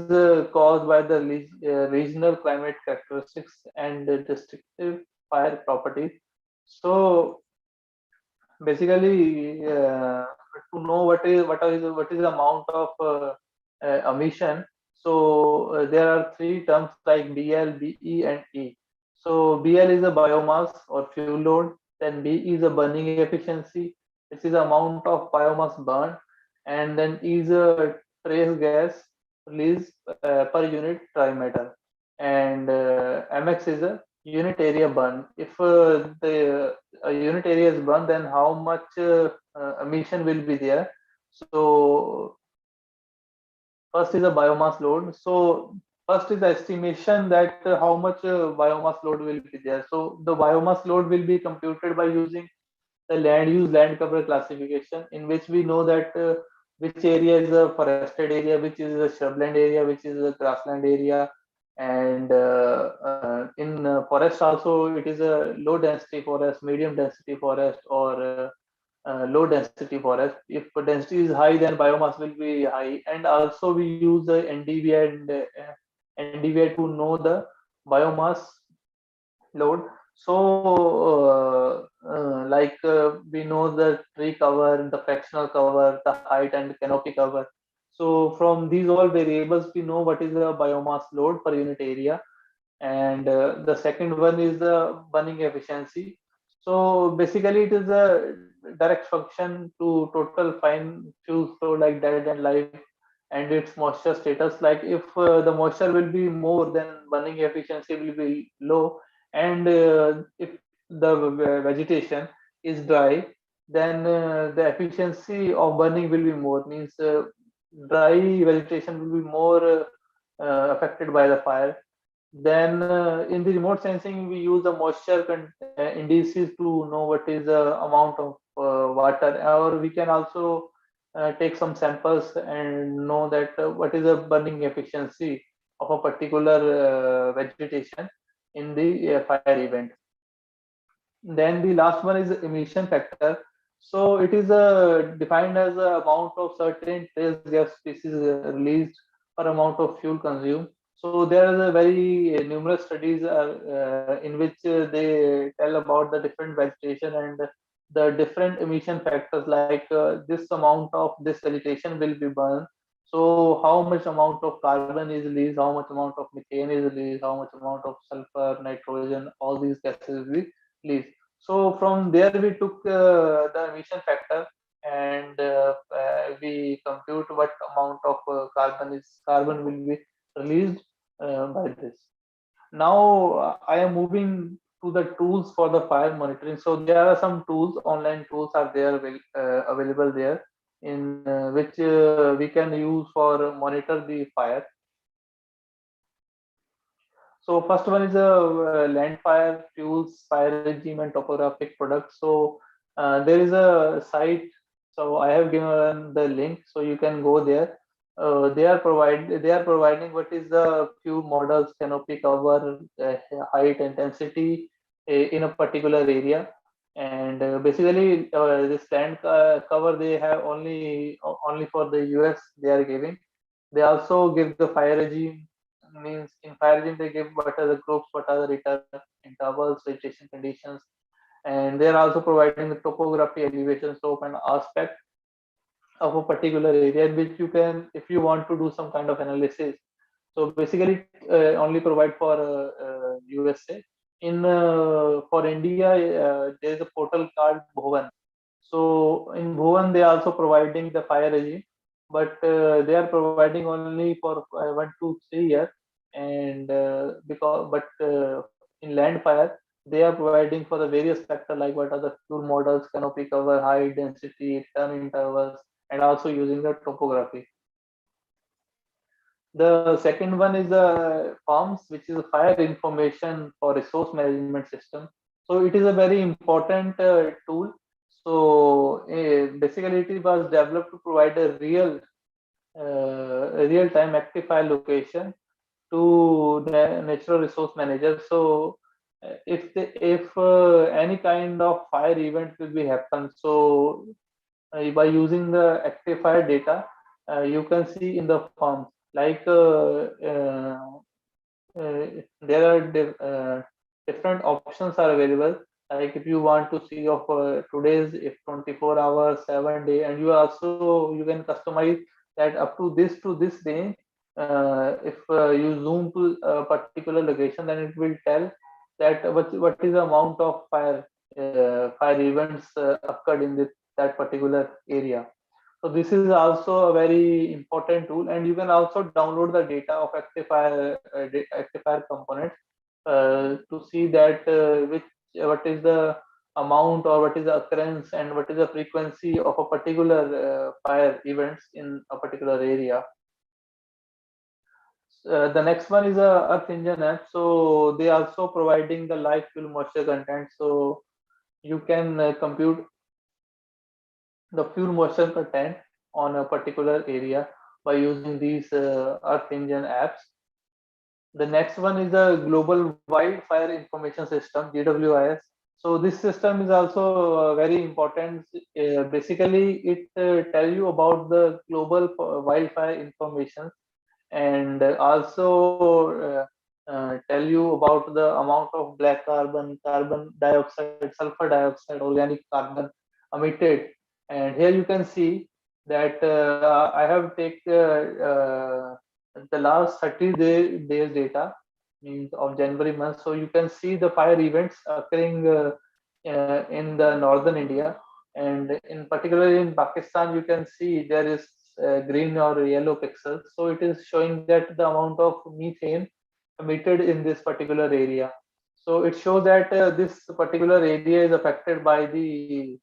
caused by the regional climate characteristics and the destructive fire properties. So basically, to know what is the amount of emission, so there are three terms like BL, BE, and E. So BL is a biomass or fuel load. Then B is a burning efficiency, which is the amount of biomass burned, and then E is a trace gas release per unit dry matter, and MX is a unit area burn. If the unit area is burned, then how much emission will be there? So first is a biomass load. So first is the estimation that how much biomass load will be there. So the biomass load will be computed by using the land use land cover classification, in which we know that which area is a forested area, which is a shrubland area, which is a grassland area, and in forest also it is a low density forest, medium density forest, or low density forest. If density is high, then biomass will be high. And also we use the NDVI and NDVI to know the biomass load. So we know the tree cover, the fractional cover, the height and canopy cover. So from these all variables, we know what is the biomass load per unit area. And the second one is the burning efficiency. So basically it is a direct function to total fine fuel flow like dead and live, and its moisture status. Like if the moisture will be more, then burning efficiency will be low, and if the vegetation is dry, then the efficiency of burning will be more. Means dry vegetation will be more affected by the fire. Then in the remote sensing, we use the moisture indices to know what is the amount of water, or we can also take some samples and know that what is the burning efficiency of a particular vegetation in the fire event. Then the last one is emission factor. So it is defined as the amount of certain trace gas species released per amount of fuel consumed. So there are very numerous studies in which they tell about the different vegetation and the different emission factors, like this amount of this vegetation will be burned, so how much amount of carbon is released, how much amount of methane is released, how much amount of sulfur, nitrogen, all these gases will be released. So from there we took the emission factor, and we compute what amount of carbon will be released by this. Now I am moving to the tools for the fire monitoring. So there are some tools, online tools are there available there, in which we can use for monitor the fire. So first one is a land fire fuels, fire regime, and topographic products. So there is a site. So I have given the link, so you can go there. They are providing what is the few models, canopy cover, height, intensity in a particular area, and basically this land cover they have only for the US they are giving. They also give the fire regime, means in fire regime they give what are the groups, what are the return intervals, vegetation conditions, and they are also providing the topography, elevation, slope, and aspect of a particular area in which you can, if you want to do some kind of analysis. So basically, only provide for USA. In for India, there is a portal called Bhuvan. So in Bhuvan, they are also providing the fire regime, but they are providing only for 1 to 3 years, and in land fire, they are providing for the various factor, like what are the fuel models, canopy cover, height, density, turn intervals, and also using the topography. The second one is the FARMS, which is a fire information for resource management system. So it is a very important tool. So basically, it was developed to provide a real-time active fire location to the natural resource manager. So if any kind of fire event will be happen, so by using the active fire data, you can see in the forms, like there are different options are available. Like if you want to see of today's, if 24 hours, 7 day, and you can customize that up to this day. If you zoom to a particular location, then it will tell that what is the amount of fire events occurred in that particular area. So this is also a very important tool, and you can also download the data of active fire components to see that what is the amount, or what is the occurrence, and what is the frequency of a particular fire events in a particular area. The next one is a Earth Engine app. So they also providing the live fuel moisture content. So you can compute the fuel moisture content on a particular area by using these Earth Engine apps. The next one is the Global Wildfire Information System, GWIS. So this system is also very important. Basically, it tell you about the global wildfire information, and also tell you about the amount of black carbon, carbon dioxide, sulfur dioxide, organic carbon emitted. And here you can see that I have taken the last 30 days data, means of January month. So you can see the fire events occurring in the northern India, and in particular in Pakistan, you can see there is green or yellow pixels. So it is showing that the amount of methane emitted in this particular area. So it shows that this particular area is affected by the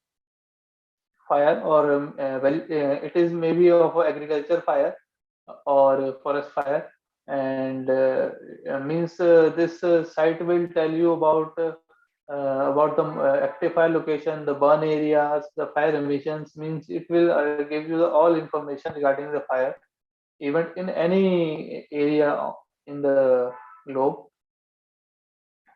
fire, or it is maybe of agriculture fire or forest fire, and means this site will tell you about the active fire location, the burn areas, the fire emissions. Means it will give you all information regarding the fire event in any area in the globe.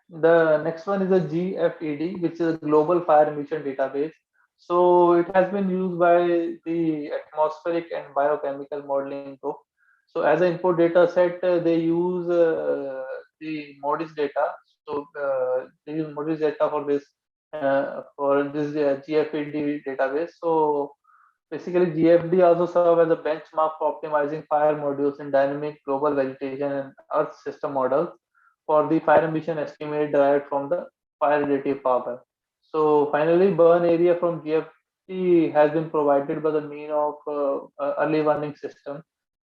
The next one is a GFED, which is a Global Fire Emission Database. So it has been used by the atmospheric and biochemical modeling group. So as an input data set, they use the Modis data. So they use Modis data for this for this GFED database. So basically, GFD also serve as a benchmark for optimizing fire modules in dynamic global vegetation and Earth system models for the fire emission estimate derived from the fire relative power. So finally, burn area from GFD has been provided by the mean of early warning system.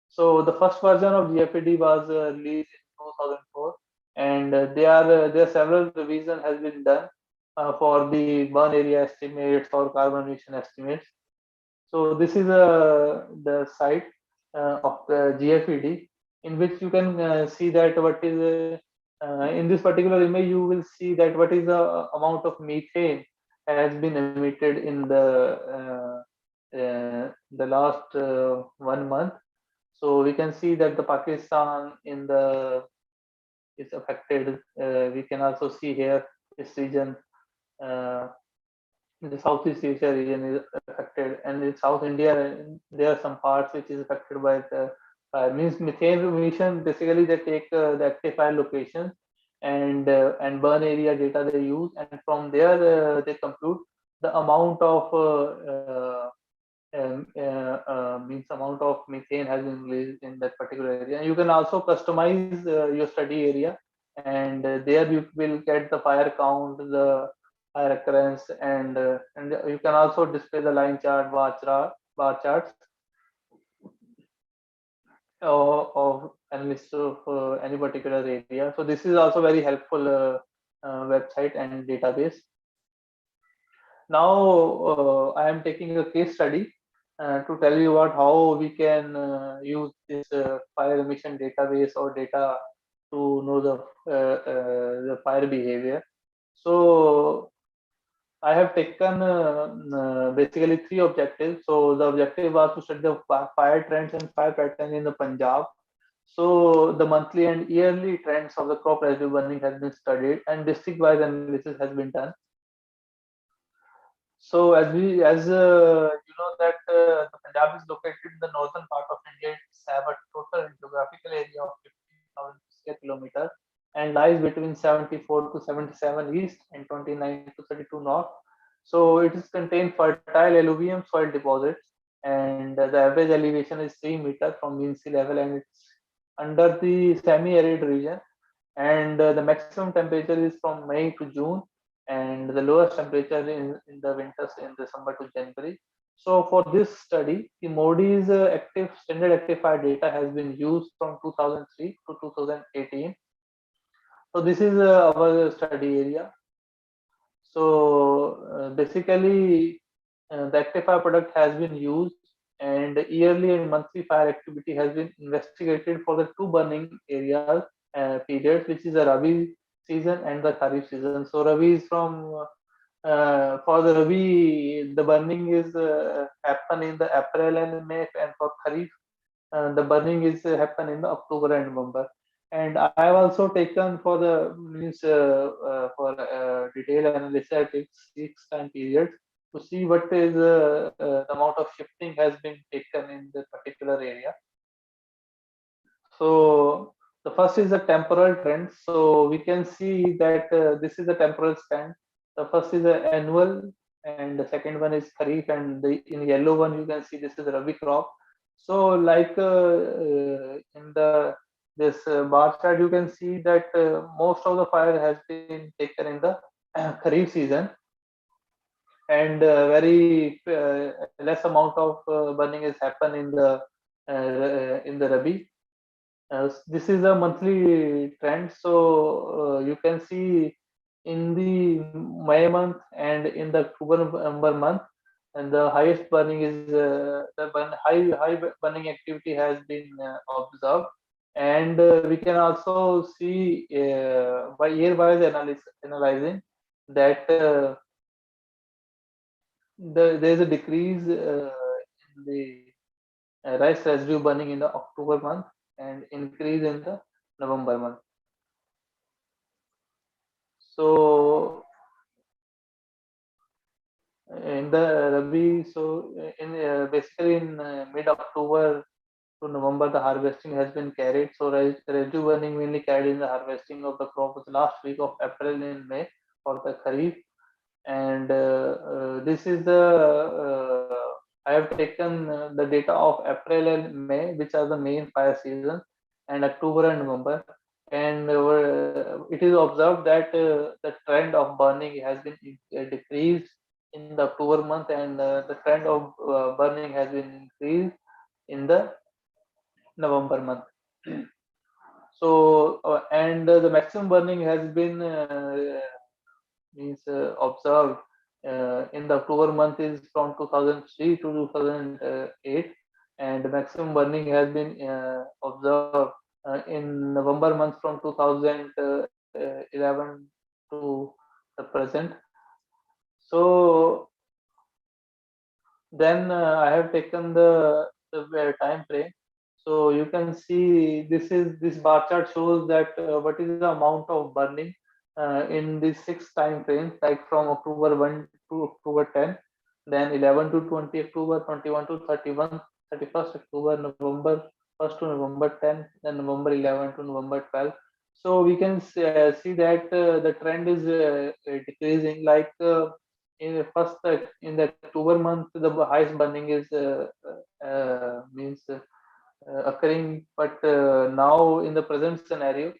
So the first version of GFD was released in 2004, and there are several revision has been done for the burn area estimates or carbon emission estimates. So this is the site of the GFED, in which you can see that what is in this particular image, you will see that what is the amount of methane has been emitted in the last 1 month. So we can see that the Pakistan in the is affected. We can also see here this region. Uh, the Southeast Asia region is affected, and in South India, there are some parts which is affected by the fire. Means methane emission. Basically, they take the active fire locations and burn area data they use, and from there they compute the amount of means amount of methane has been released in that particular area. You can also customize your study area, and there you will get the fire count, the fire occurrence, and you can also display the line chart, bar charts of analysis of any particular area. So this is also very helpful website and database. Now I am taking a case study to tell you about how we can use this fire emission database or data to know the fire behavior. So I have taken basically 3 objectives. So the objective was to study the fire trends and fire pattern in the Punjab. So the monthly and yearly trends of the crop residue burning has been studied, and district-wise analysis has been done. So as you know that the Punjab is located in the northern part of India. It's have a total geographical area of 15,000 square kilometers and lies between 74 to 77 east and 29 to 32 north. So it is contain fertile alluvium soil deposits, and the average elevation is 3 meters from mean sea level, and it's under the semi-arid region, and the maximum temperature is from May to June, and the lowest temperature in the winters in December to January. So for this study, the Modi's active standard active fire data has been used from 2003 to 2018. So this is our study area. So basically, the active fire product has been used, and yearly and monthly fire activity has been investigated for the 2 burning areas periods, which is the Rabi season and the Kharif season. So Rabi is from for the Rabi, the burning is happen in the April and May, and for Kharif, the burning is happen in the October and November. And I have also taken for the means for detailed analysis at 6 time periods to see what is the amount of shifting has been taken in the particular area. So the first is the temporal trend. So we can see that this is the temporal span. The first is the annual, and the second one is Kharif, and in yellow one you can see this is Rabi crop. So like in the this bar chart, you can see that most of the fire has been taken in the Kharif season, and very less amount of burning is happen in the Rabi. This is a monthly trend. So you can see in the May month and in the October-November month, and the highest burning is high burning activity has been observed, and we can also see by year-wise analyzing that there is a decrease in the rice residue burning in the October month and increase in the November month. So in the Rabi, so in basically in mid-October to November, the harvesting has been carried. So residue burning mainly carried in the harvesting of the crop was the last week of April and May for the Kharif, and this is the I have taken the data of April and May, which are the main fire seasons, and October and November, and it is observed that the trend of burning has been decreased in the October month, and the trend of burning has been increased in the November month. So and the maximum burning has been means observed in the October month is from 2003 to 2008, and the maximum burning has been observed in November month from 2011 to the present. So then I have taken the time frame. So you can see this bar chart shows that what is the amount of burning in these 6 time frames, like from October 1 to October 10, then 11 to 20 October, 21 to 31st October, November 1st to November 10, then November 11 to November 12. So we can see that the trend is decreasing. Like in the first in the October month, the highest burning is means occurring, but now in the present scenario,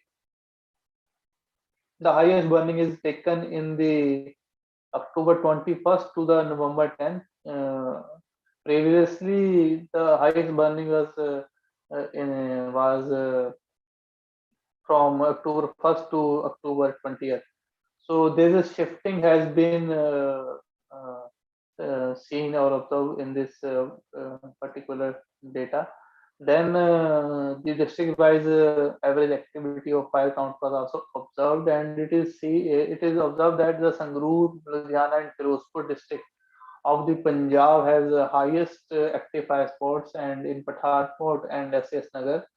the highest burning is taken in the October 21st to the November 10th. Previously, the highest burning was from October 1st to October 20th. So there is a shifting has been seen or observed in this particular data. Then the district-wise average activity of fire count was also observed, and it is observed that the Sangrur, Ludhiana, and Firozpur district of the Punjab has the highest active fire spots, and in Pathankot and SS Nagar,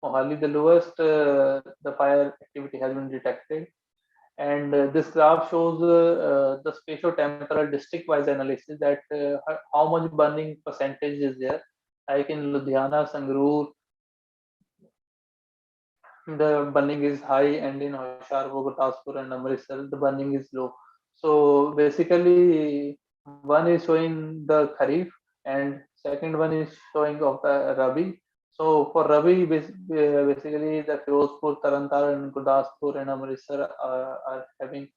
Mohali, the lowest the fire activity has been detected. And this graph shows the spatio-temporal district-wise analysis that how much burning percentage is there. Like in Ludhiana, Sangrur, the burning is high, and in Hoshiarpur, Gurdaspur, and Amritsar, the burning is low. So basically, one is showing the Kharif, and second one is showing of the Rabi. So for Rabi, basically the Firozpur, Tarantar, and Gurdaspur, and Amritsar are having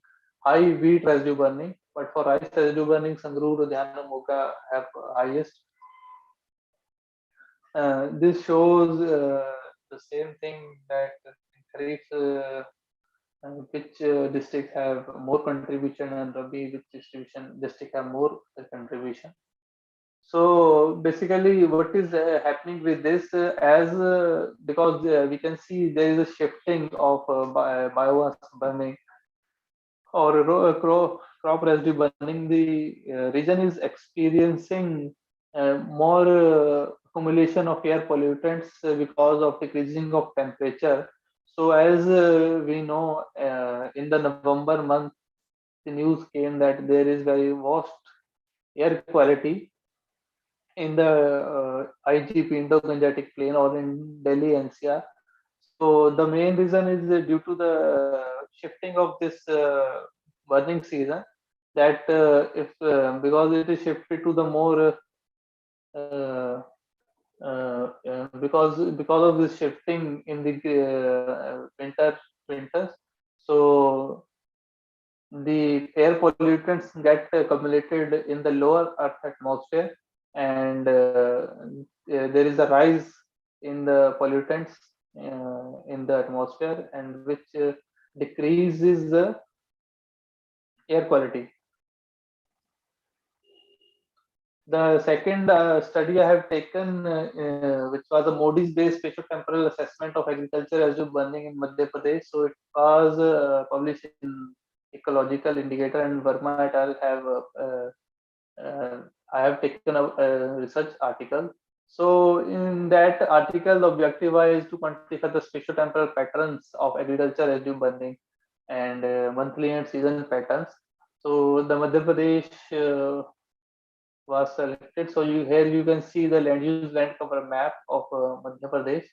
high wheat residue burning, but for rice residue burning, Sangrur, Ludhiana, Moga have highest. This shows the same thing that in Kharif, which districts have more contribution, and Rabi, which district have more contribution. So basically, what is happening with this, because we can see there is a shifting of biomass burning or crop residue burning, the region is experiencing more accumulation of air pollutants because of decreasing of temperature. So as we know, in the November month, the news came that there is very worst air quality in the IGP, Indo-Gangetic Plain, or in Delhi NCR. So the main reason is due to the shifting of this burning season. That if because it is shifted to the more because of this shifting in the winters, so the air pollutants get accumulated in the lower Earth atmosphere, and there is a rise in the pollutants in the atmosphere, and which decreases the air quality. The second study I have taken, which was a Moody's-based spatio-temporal assessment of agriculture residue burning in Madhya Pradesh. So it was published in Ecological Indicator, and Verma et al. I have taken a research article. So in that article, the objective is to quantify the spatio-temporal patterns of agriculture residue burning and monthly and season patterns. So the Madhya Pradesh was selected. So here you can see the land use land cover map of Madhya Pradesh,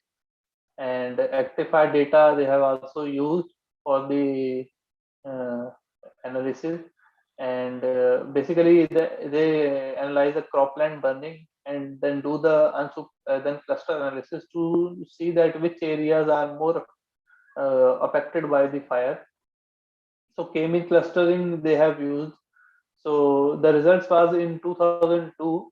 and Actify data they have also used for the analysis. And basically they analyze the cropland burning and then do the then cluster analysis to see that which areas are more affected by the fire. So K-mean clustering they have used. So the results was in 2002,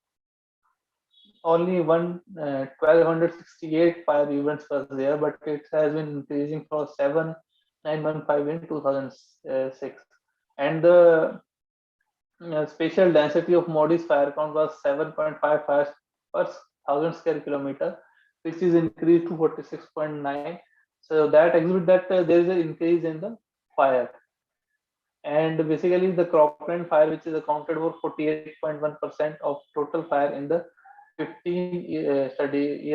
only 1268 fire events was there, but it has been increasing for 7915 in 2006. And the spatial density of Modi's fire count was 7.5 fires per 1000 square kilometer, which is increased to 46.9. So that exhibit that there is an increase in the fire. And basically the cropland fire, which is accounted for 48.1% of total fire in the 15 year study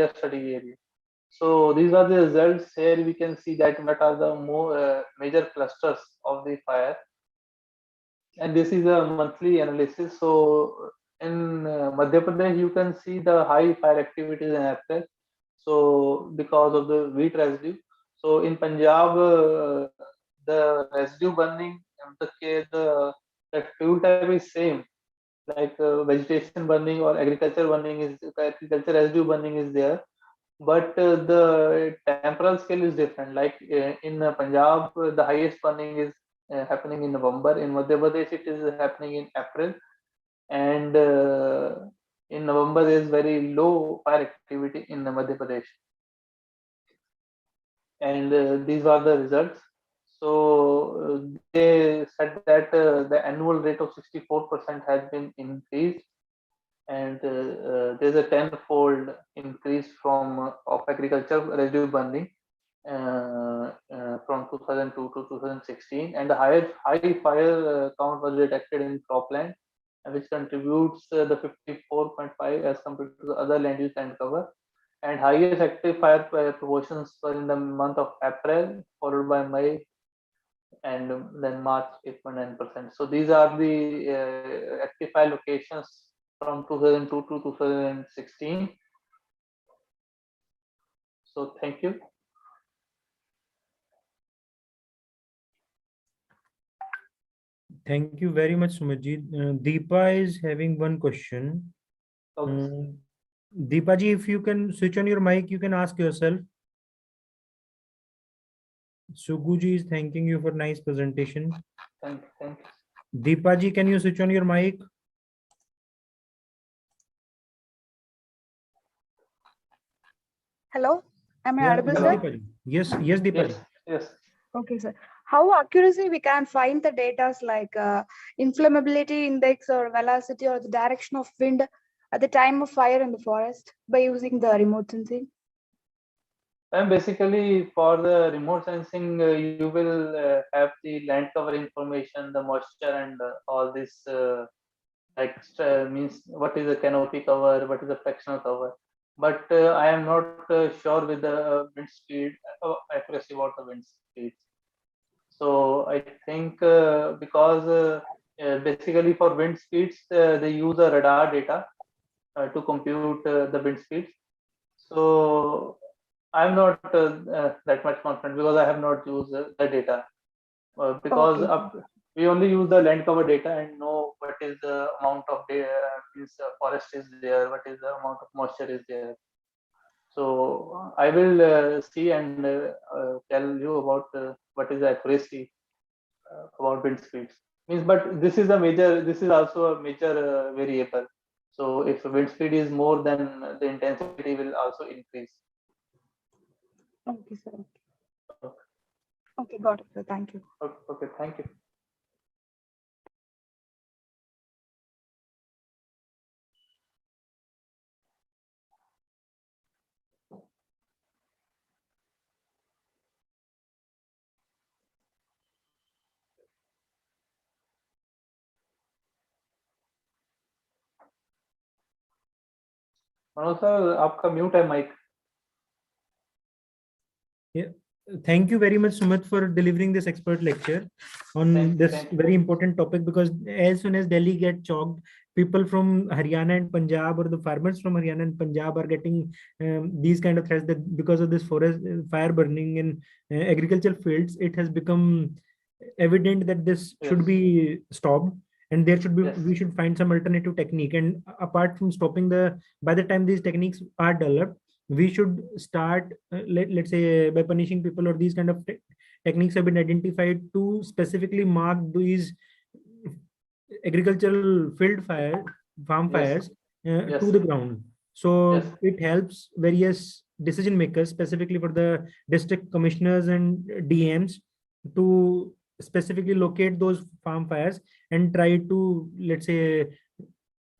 area. So these are the results. Here we can see that what are the more major clusters of the fire, and this is a monthly analysis. So in Madhya Pradesh, you can see the high fire activities in April. So because of the wheat residue. So in Punjab, the residue burning, the fuel type is same, like vegetation burning or agriculture residue burning is there, but the temporal scale is different. Like in Punjab, the highest burning is happening in November. In Madhya Pradesh, it is happening in April, and in November there is very low fire activity in Madhya Pradesh. And these are the results. So they said that the annual rate of 64% has been increased, and there's a tenfold increase from of agriculture residue burning from 2002 to 2016, and the high fire count was detected in cropland, which contributes the 54.5 as compared to the other land use land cover. And highest active fire proportions were in the month of April, followed by May, and then March 8.9%. So these are the active fire locations from 2002 to 2016. So thank you. Thank you very much, Sumitji. Deepa is having one question. Okay. Deepa ji, if you can switch on your mic, you can ask yourself. Suguji is thanking you for nice presentation. Thank you. Deepa ji, can you switch on your mic? Hello, am I Yeah, audible, yes, sir? Deepa ji. Yes, Deepa ji. Yes. Okay, sir. How accuracy we can find the data like inflammability index or velocity or the direction of wind at the time of fire in the forest by using the remote sensing? And basically for the remote sensing, you will have the land cover information, the moisture, and all this means what is the canopy cover, what is the fractional cover. But I am not sure with the wind speed accuracy about the wind speeds. So I think because basically for wind speeds they use a radar data to compute the wind speeds. So I'm not that much confident because I have not used the data because Okay. we only use the land cover data and know what is the amount of forest is there, what is the amount of moisture is there. So I will see and tell you about what is the accuracy about wind speeds. Means, but this is also a major variable. So if wind speed is more, then the intensity will also increase. Okay, sir. Okay, got it, sir. Thank you. Okay, thank you. Manoj sir आपका mute है mic. Yeah. Thank you very much, Sumit, for delivering this expert lecture on this very important topic, because as soon as Delhi gets choked, people from Haryana and Punjab, or the farmers from Haryana and Punjab, are getting these kind of threats that because of this forest fire burning in agricultural fields, it has become evident that this should be stopped. and there should be, Yes. we should find some alternative technique. And apart from stopping by the time these techniques are developed, we should start, let's say, by punishing people, or these kind of techniques have been identified to specifically mark these agricultural field farm Yes. fires Yes. to the ground. So Yes. it helps various decision makers, specifically for the district commissioners and DMs, to specifically locate those farm fires and try to, let's say,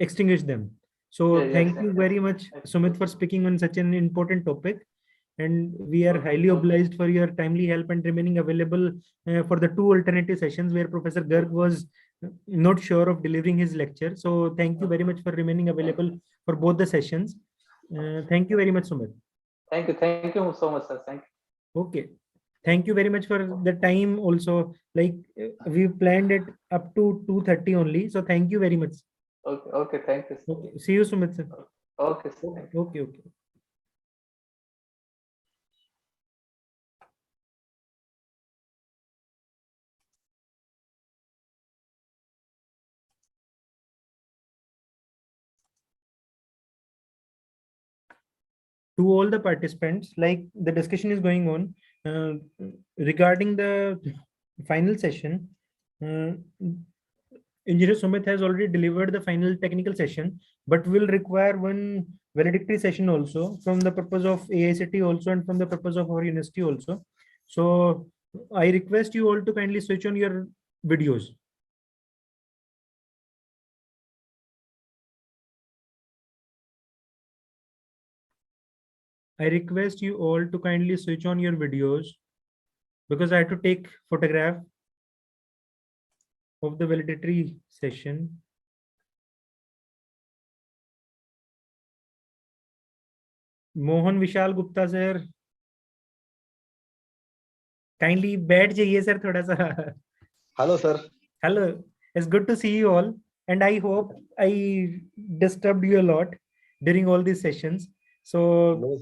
extinguish them. So Yes, thank you yes. very much, Sumit, for speaking on such an important topic. And we are highly obliged for your timely help and remaining available for the two alternative sessions where Professor Garg was not sure of delivering his lecture. So thank you very much for remaining available for both the sessions. Thank you very much, Sumit. Thank you so much, sir. Thank you. Okay. Thank you very much for the time also. Like we planned it up to 2:30 only. So thank you very much. Okay, thank you, sir. Okay. See you, Sumit, sir. Okay, sir. Thank you. Okay. To all the participants, like the discussion is going on regarding the final session. uh, Engineer Sumit has already delivered the final technical session, but will require one valedictory session also from the purpose of AICT also, and from the purpose of our university also. So I request you all to kindly switch on your videos. I request you all to kindly switch on your videos, because I have to take photograph of the valedictory session. Mohan Vishal Gupta sir, kindly बैठ जाइए sir थोड़ा सा. Hello, sir. Hello, it's good to see you all, and I hope I disturbed you a lot during all these sessions. So No,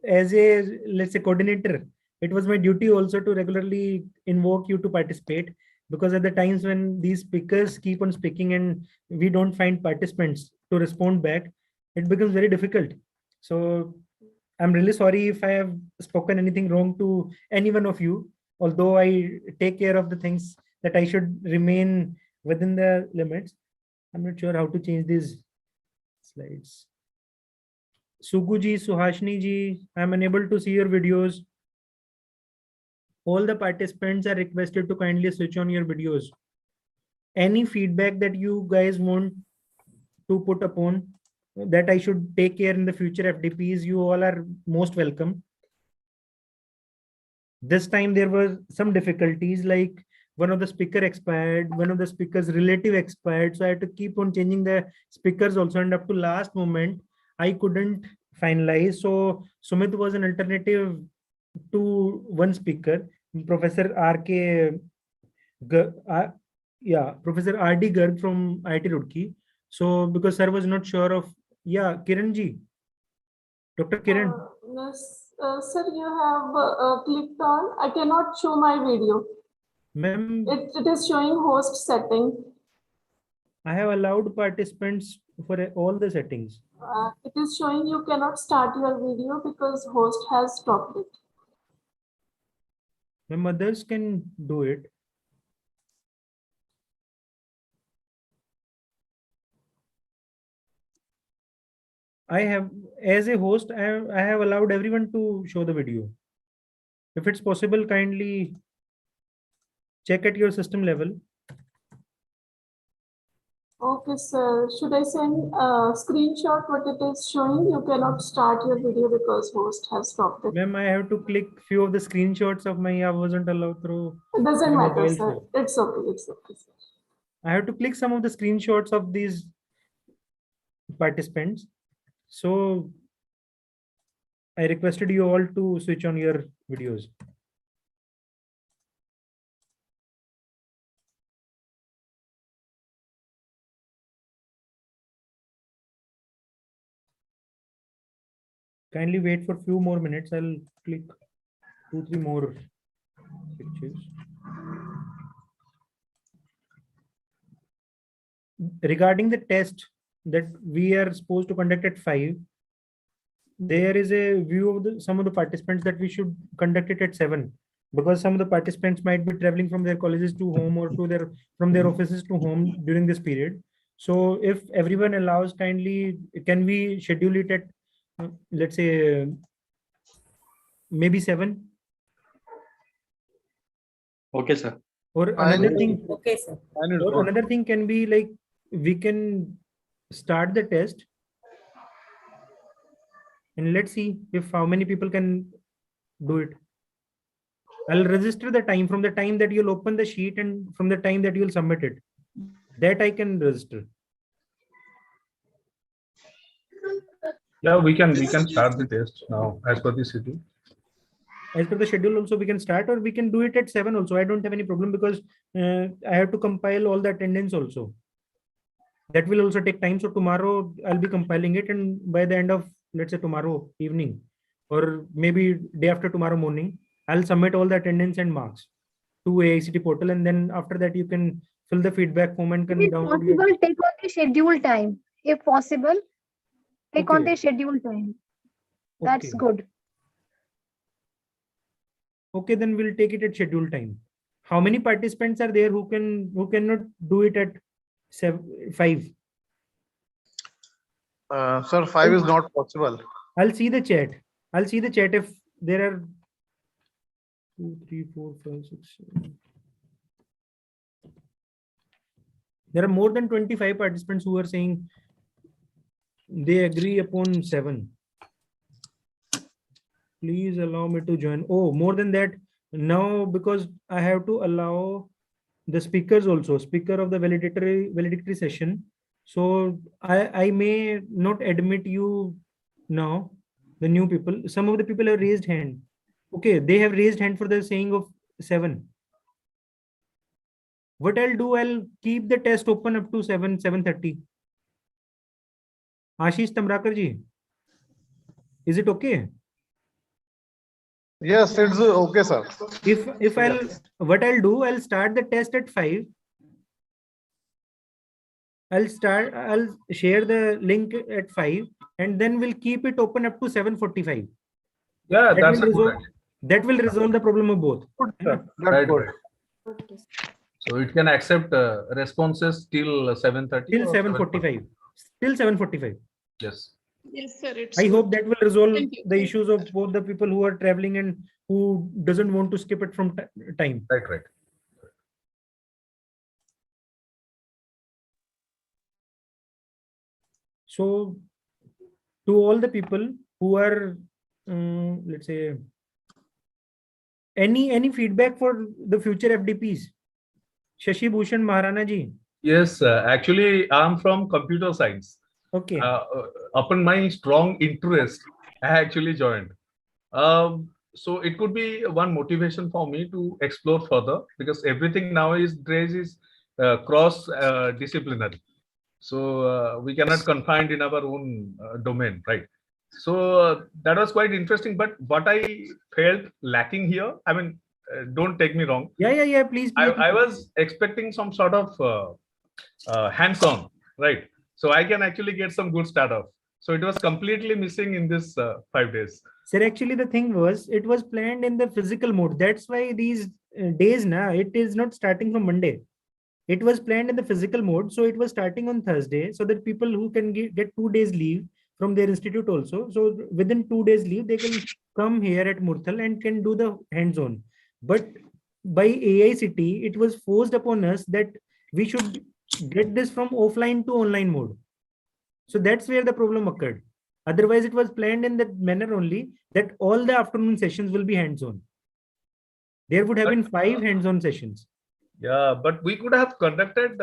as a, let's say, coordinator, it was my duty also to regularly invoke you to participate, because at the times when these speakers keep on speaking and we don't find participants to respond back, it becomes very difficult. So I'm really sorry if I have spoken anything wrong to any one of you, although I take care of the things that I should remain within the limits. I'm not sure how to change these slides. Sugu ji, Suhashni ji, I'm unable to see your videos. All the participants are requested to kindly switch on your videos. Any feedback that you guys want to put upon, that I should take care in the future FDPs, you all are most welcome. This time there were some difficulties, like one of the speaker expired, one of the speakers relative expired, so I had to keep on changing the speakers also, and up to last moment I couldn't finalize. So Sumit was an alternative to one speaker, Professor RK Professor RD Garg from IIT Roorkee. So because sir was not sure of, Kiran ji, Dr. Kiran. Yes, sir, you have clicked on. I cannot show my video. Ma'am, It is showing host setting. I have allowed participants for all the settings. It is showing you cannot start your video because host has stopped it. Ma'am, others can do it. I have, as a host, I have allowed everyone to show the video. If it's possible, kindly check at your system level. Okay, sir. Should I send a screenshot what it is showing? You cannot start your video because host has stopped it. Ma'am, I have to click few of the screenshots of I wasn't allowed through. It doesn't my matter, mobile sir. phone. It's okay. It's okay, sir. I have to click some of the screenshots of these participants. So I requested you all to switch on your videos. Kindly wait for a few more minutes. I'll click 2-3 more pictures. regarding the test that we are supposed to conduct at 5, there is a view of some of the participants that we should conduct it at 7, because some of the participants might be traveling from their colleges to home or from their offices to home during this period. So if everyone allows, kindly, can we schedule it at, let's say, maybe 7? Okay, sir. Or another thing, Okay, sir. or another thing can be like, we can start the test and let's see if how many people can do it. I'll register the time from the time that you'll open the sheet and from the time that you'll submit it. That I can register. Yeah, we can start the test now as per the schedule. As per the schedule also we can start, or we can do it at 7 also. I don't have any problem, because I have to compile all the attendance also. That will also take time. So tomorrow I'll be compiling it, and by the end of, let's say, tomorrow evening or maybe day after tomorrow morning, I'll submit all the attendance and marks to AICT portal, and then after that you can fill the feedback form and can If download possible, your... take on the schedule time. If possible, take on Okay. the schedule time. That's Okay. good. Okay, then we'll take it at schedule time. How many participants are there who cannot do it at 5? Sir, 5 is not possible. I'll see the chat. I'll see the chat if there are 2, 3, 4, 5, 6, 7. There are more than 25 participants who are saying they agree upon 7. Please allow me to join. Oh, more than that. Now, because I have to allow the speakers also, speaker of the valedictory session. So I may not admit you now, the new people. Some of the people have raised hand. Okay, they have raised hand for the saying of 7. What I'll do, I'll keep the test open up to 7:30. Ashish Tamrakar ji, is it okay? Yes, it's okay, sir. If what I'll do, I'll start the test at 5. I'll share the link at 5, and then we'll keep it open up to 7:45. Yeah, That that's will a good resolve, idea. that will resolve the problem of both. Good, sir. That's Right, good. right. So it can accept responses till 7:30. Till or 7:45. Till 7:45. Yes. Yes, sir. It's I hope that will resolve Thank you. the issues of both the people who are traveling and who doesn't want to skip it from time. Right, right. So to all the people who are, let's say, any feedback for the future FDPs? Shashi Bhushan Maharana ji. Yes, actually, I'm from computer science. Okay. Upon my strong interest, I actually joined. So it could be one motivation for me to explore further, because everything nowadays is cross disciplinary. So we cannot confine in our own domain, right? So that was quite interesting. But what I felt lacking here, I mean, don't take me wrong. Yeah. Please. I was expecting some sort of hands-on, right? So I can actually get some good start off. So it was completely missing in this 5 days. Sir, actually the thing was, it was planned in the physical mode. That's why these days now, it is not starting from Monday. It was planned in the physical mode. So it was starting on Thursday, so that people who can get 2 days leave from their institute also. So within 2 days leave, they can come here at Murthal and can do the hands-on. But by AICT, it was forced upon us that we should get this from offline to online mode. So that's where the problem occurred. Otherwise, it was planned in that manner only, that all the afternoon sessions will be hands-on. There would have been 5 hands-on sessions. Yeah, but we could have conducted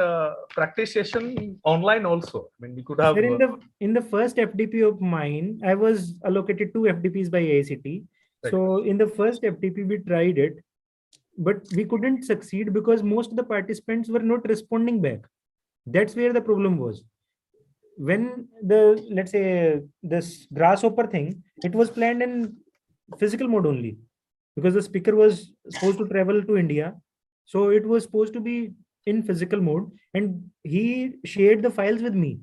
practice session online also. I mean, we could have. Sir, in the first FDP of mine, I was allocated 2 FDPs by AICT. Right. So in the first FDP, we tried it, but we couldn't succeed because most of the participants were not responding back. That's where the problem was. When the, let's say, this grasshopper thing, it was planned in physical mode only, because the speaker was supposed to travel to India. So it was supposed to be in physical mode, and he shared the files with me.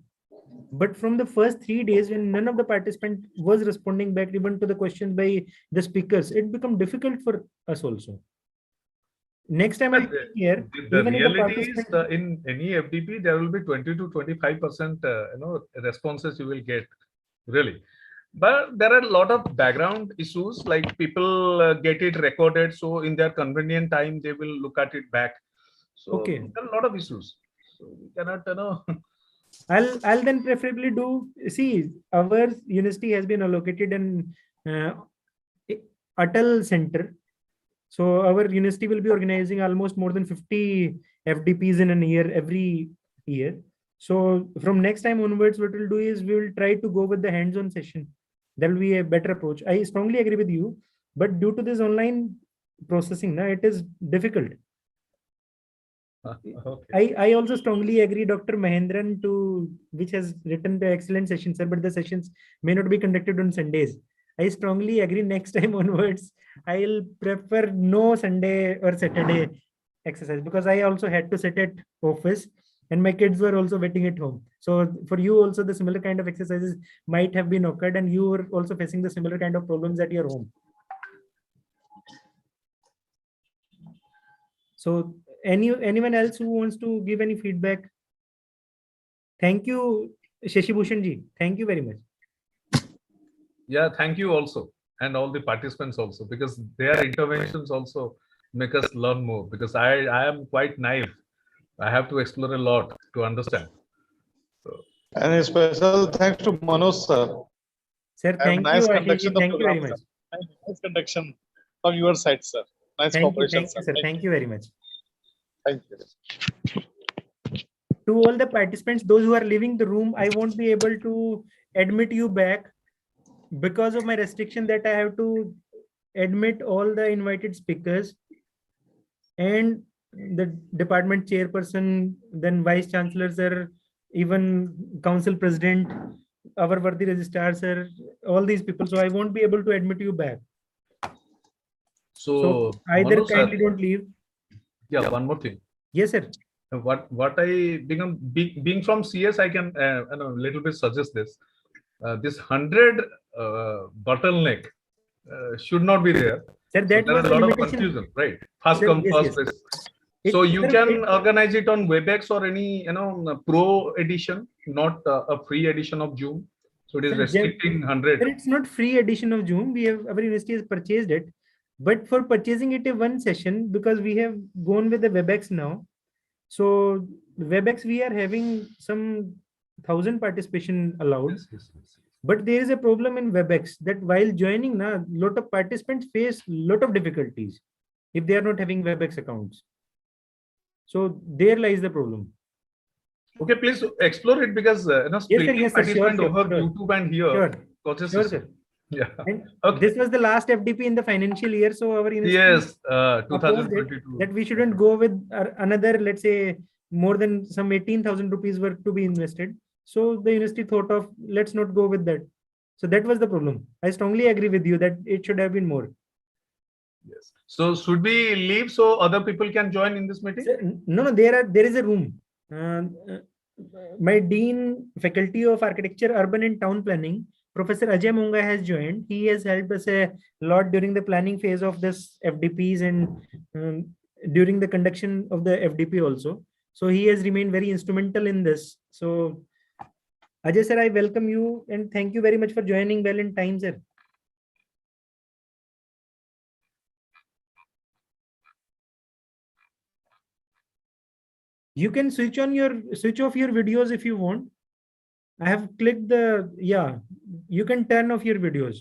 But from the first 3 days, when none of the participant was responding back even to the questions by the speakers, it became difficult for us also. Next time I'll But take care. the Even if the reality is participant, in any FDP, there will be 20 to 25% responses you will get, really. But there are a lot of background issues, like people get it recorded, so in their convenient time they will look at it back. So okay, there are a lot of issues. So we cannot, I'll then preferably do, see, our university has been allocated an Atal center. So our university will be organizing almost more than 50 FDPs in a year every year. So from next time onwards, what we'll do is we will try to go with the hands-on session. That will be a better approach. I strongly agree with you, but due to this online processing, now it is difficult. okay. I also strongly agree, Dr. Mahendran, which has written the excellent session, sir, but the sessions may not be conducted on Sundays. I strongly agree. Next time onwards, I'll prefer no Sunday or Saturday exercise, because I also had to sit at office and my kids were also waiting at home. So for you also, the similar kind of exercises might have been occurred, and you were also facing the similar kind of problems at your home. So anyone else who wants to give any feedback? Thank you, Shashi Bhushan ji. Thank you very much. Yeah, thank you also, and all the participants also, because their interventions also make us learn more, because I am quite naive. I have to explore a lot to understand. And a special thanks to Manoj sir. Sir, thank nice you, Ashish ji. conduction of Thank you very program, much. sir. Nice conduction from your side, sir. Nice Thank you, cooperation, sir. Thank you very much. Thank you. To all the participants, those who are leaving the room, I won't be able to admit you back because of my restriction that I have to admit all the invited speakers and the department chairperson, then vice chancellor sir, even council president, our worthy registrar sir, all these people. So I won't be able to admit you back. So either Manoj, kindly don't leave. yeah, one more thing. Yes, sir. What I become being from CS, I can little bit suggest this. This 100 bottleneck should not be there. Sir, So that there are was a the lot of limitation. confusion, right? First Sir, come, yes, first yes. place. So you Sir, can organize it on WebEx or any pro edition, not a free edition of Zoom. So it is Sir, restricting 100. Sir, it's not free edition of Zoom. Our university has purchased it, but for purchasing it in one session, because we have gone with the WebEx now. So WebEx, we are having some 1,000 participation allowed. Yes, yes, yes. But there is a problem in WebEx that while joining, na, lot of participants face lot of difficulties if they are not having WebEx accounts. So there lies the problem. Okay, please explore it, because splitting yes, sir, sure, participant over YouTube and here Sure. causes Sure, issue. sir. Yeah. And Okay. this was the last FDP in the financial year, so our university Yes, opposed it, 2022. that we shouldn't go with another, let's say, more than some 18,000 rupees were to be invested. So the university thought of, let's not go with that. So that was the problem. I strongly agree with you that it should have been more. Yes. So should we leave so other people can join in this meeting? No, there is a room. My Dean, Faculty of Architecture, Urban and Town Planning, Professor Ajay Munga has joined. He has helped us a lot during the planning phase of this FDPs and during the conduction of the FDP also. So he has remained very instrumental in this. So Ajay sir, I welcome you and thank you very much for joining well in time, sir. You can switch off your videos if you want. I have clicked you can turn off your videos.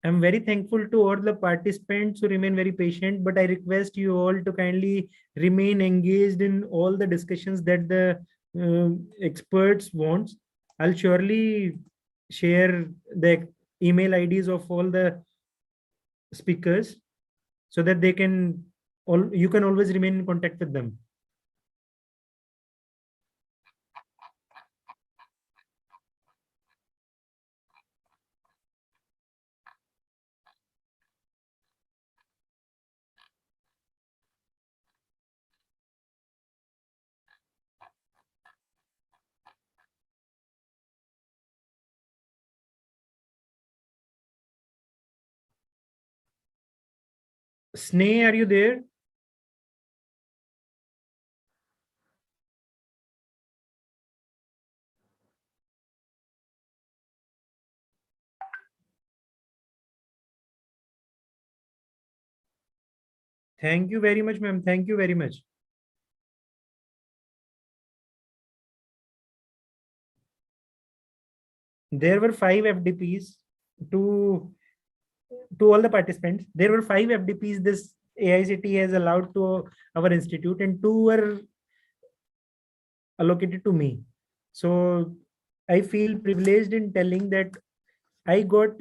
I'm very thankful to all the participants who remain very patient, but I request you all to kindly remain engaged in all the discussions that the experts want. I'll surely share the email IDs of all the speakers so that they can you can always remain in contact with them. Sneh, are you there? Thank you very much, ma'am. Thank you very much. There were 5 FDPs to all the participants. There were 5 FDPs this AICT has allowed to our institute, and 2 were allocated to me. So I feel privileged in telling that I got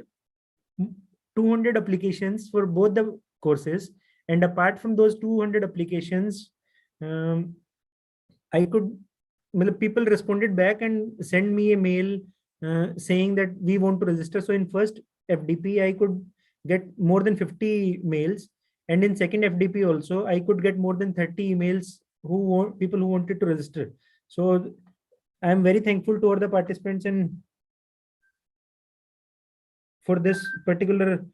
200 applications for both the courses, and apart from those 200 applications, I could, people responded back and sent me a mail saying that we want to register. So in first FDP, I could get more than 50 mails, and in second FDP also, I could get more than 30 emails people who wanted to register. So I am very thankful to all the participants and for this particular.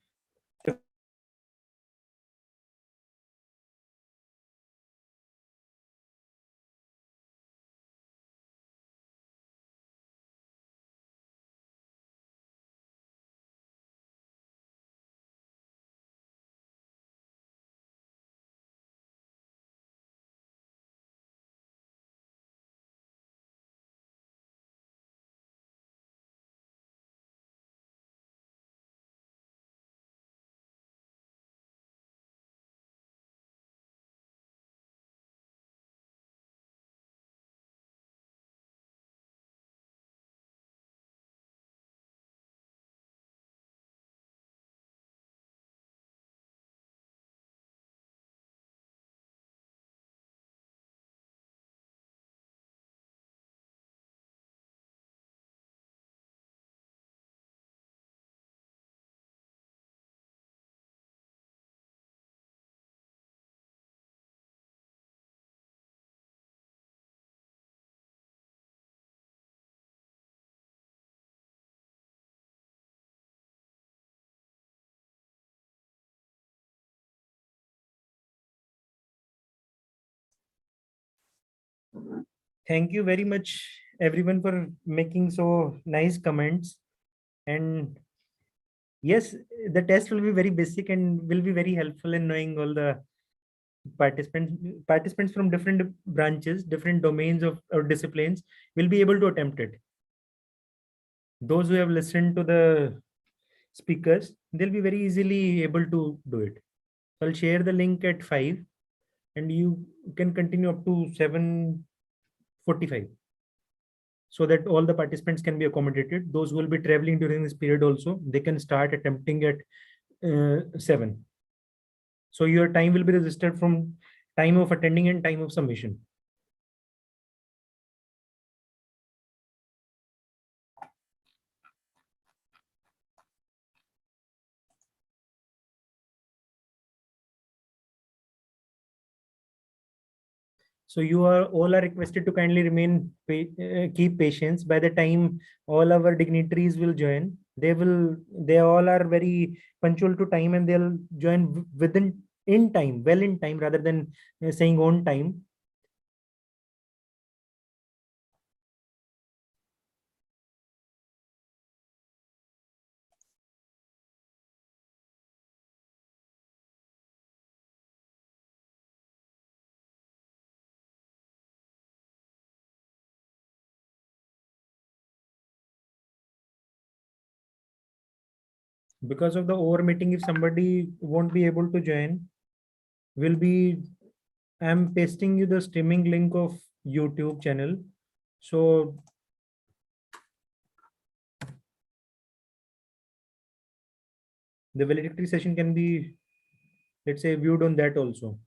Thank you very much, everyone, for making so nice comments. And yes, the test will be very basic and will be very helpful in knowing all the participants from different branches, different domains of or disciplines will be able to attempt it. Those who have listened to the speakers, they'll be very easily able to do it. So I'll share the link at 5 and you can continue up to 7:45 so that all the participants can be accommodated. Those who will be traveling during this period also, they can start attempting at 7. So your time will be registered from time of attending and time of submission. So you are all are requested to kindly remain keep patience. By the time all our dignitaries will join, they all are very punctual to time and they'll join within in time, well in time rather than saying on time. Because of the over meeting, if somebody won't be able to join, I'm pasting you the streaming link of YouTube channel. So The valedictory session can be, let's say, viewed on that also.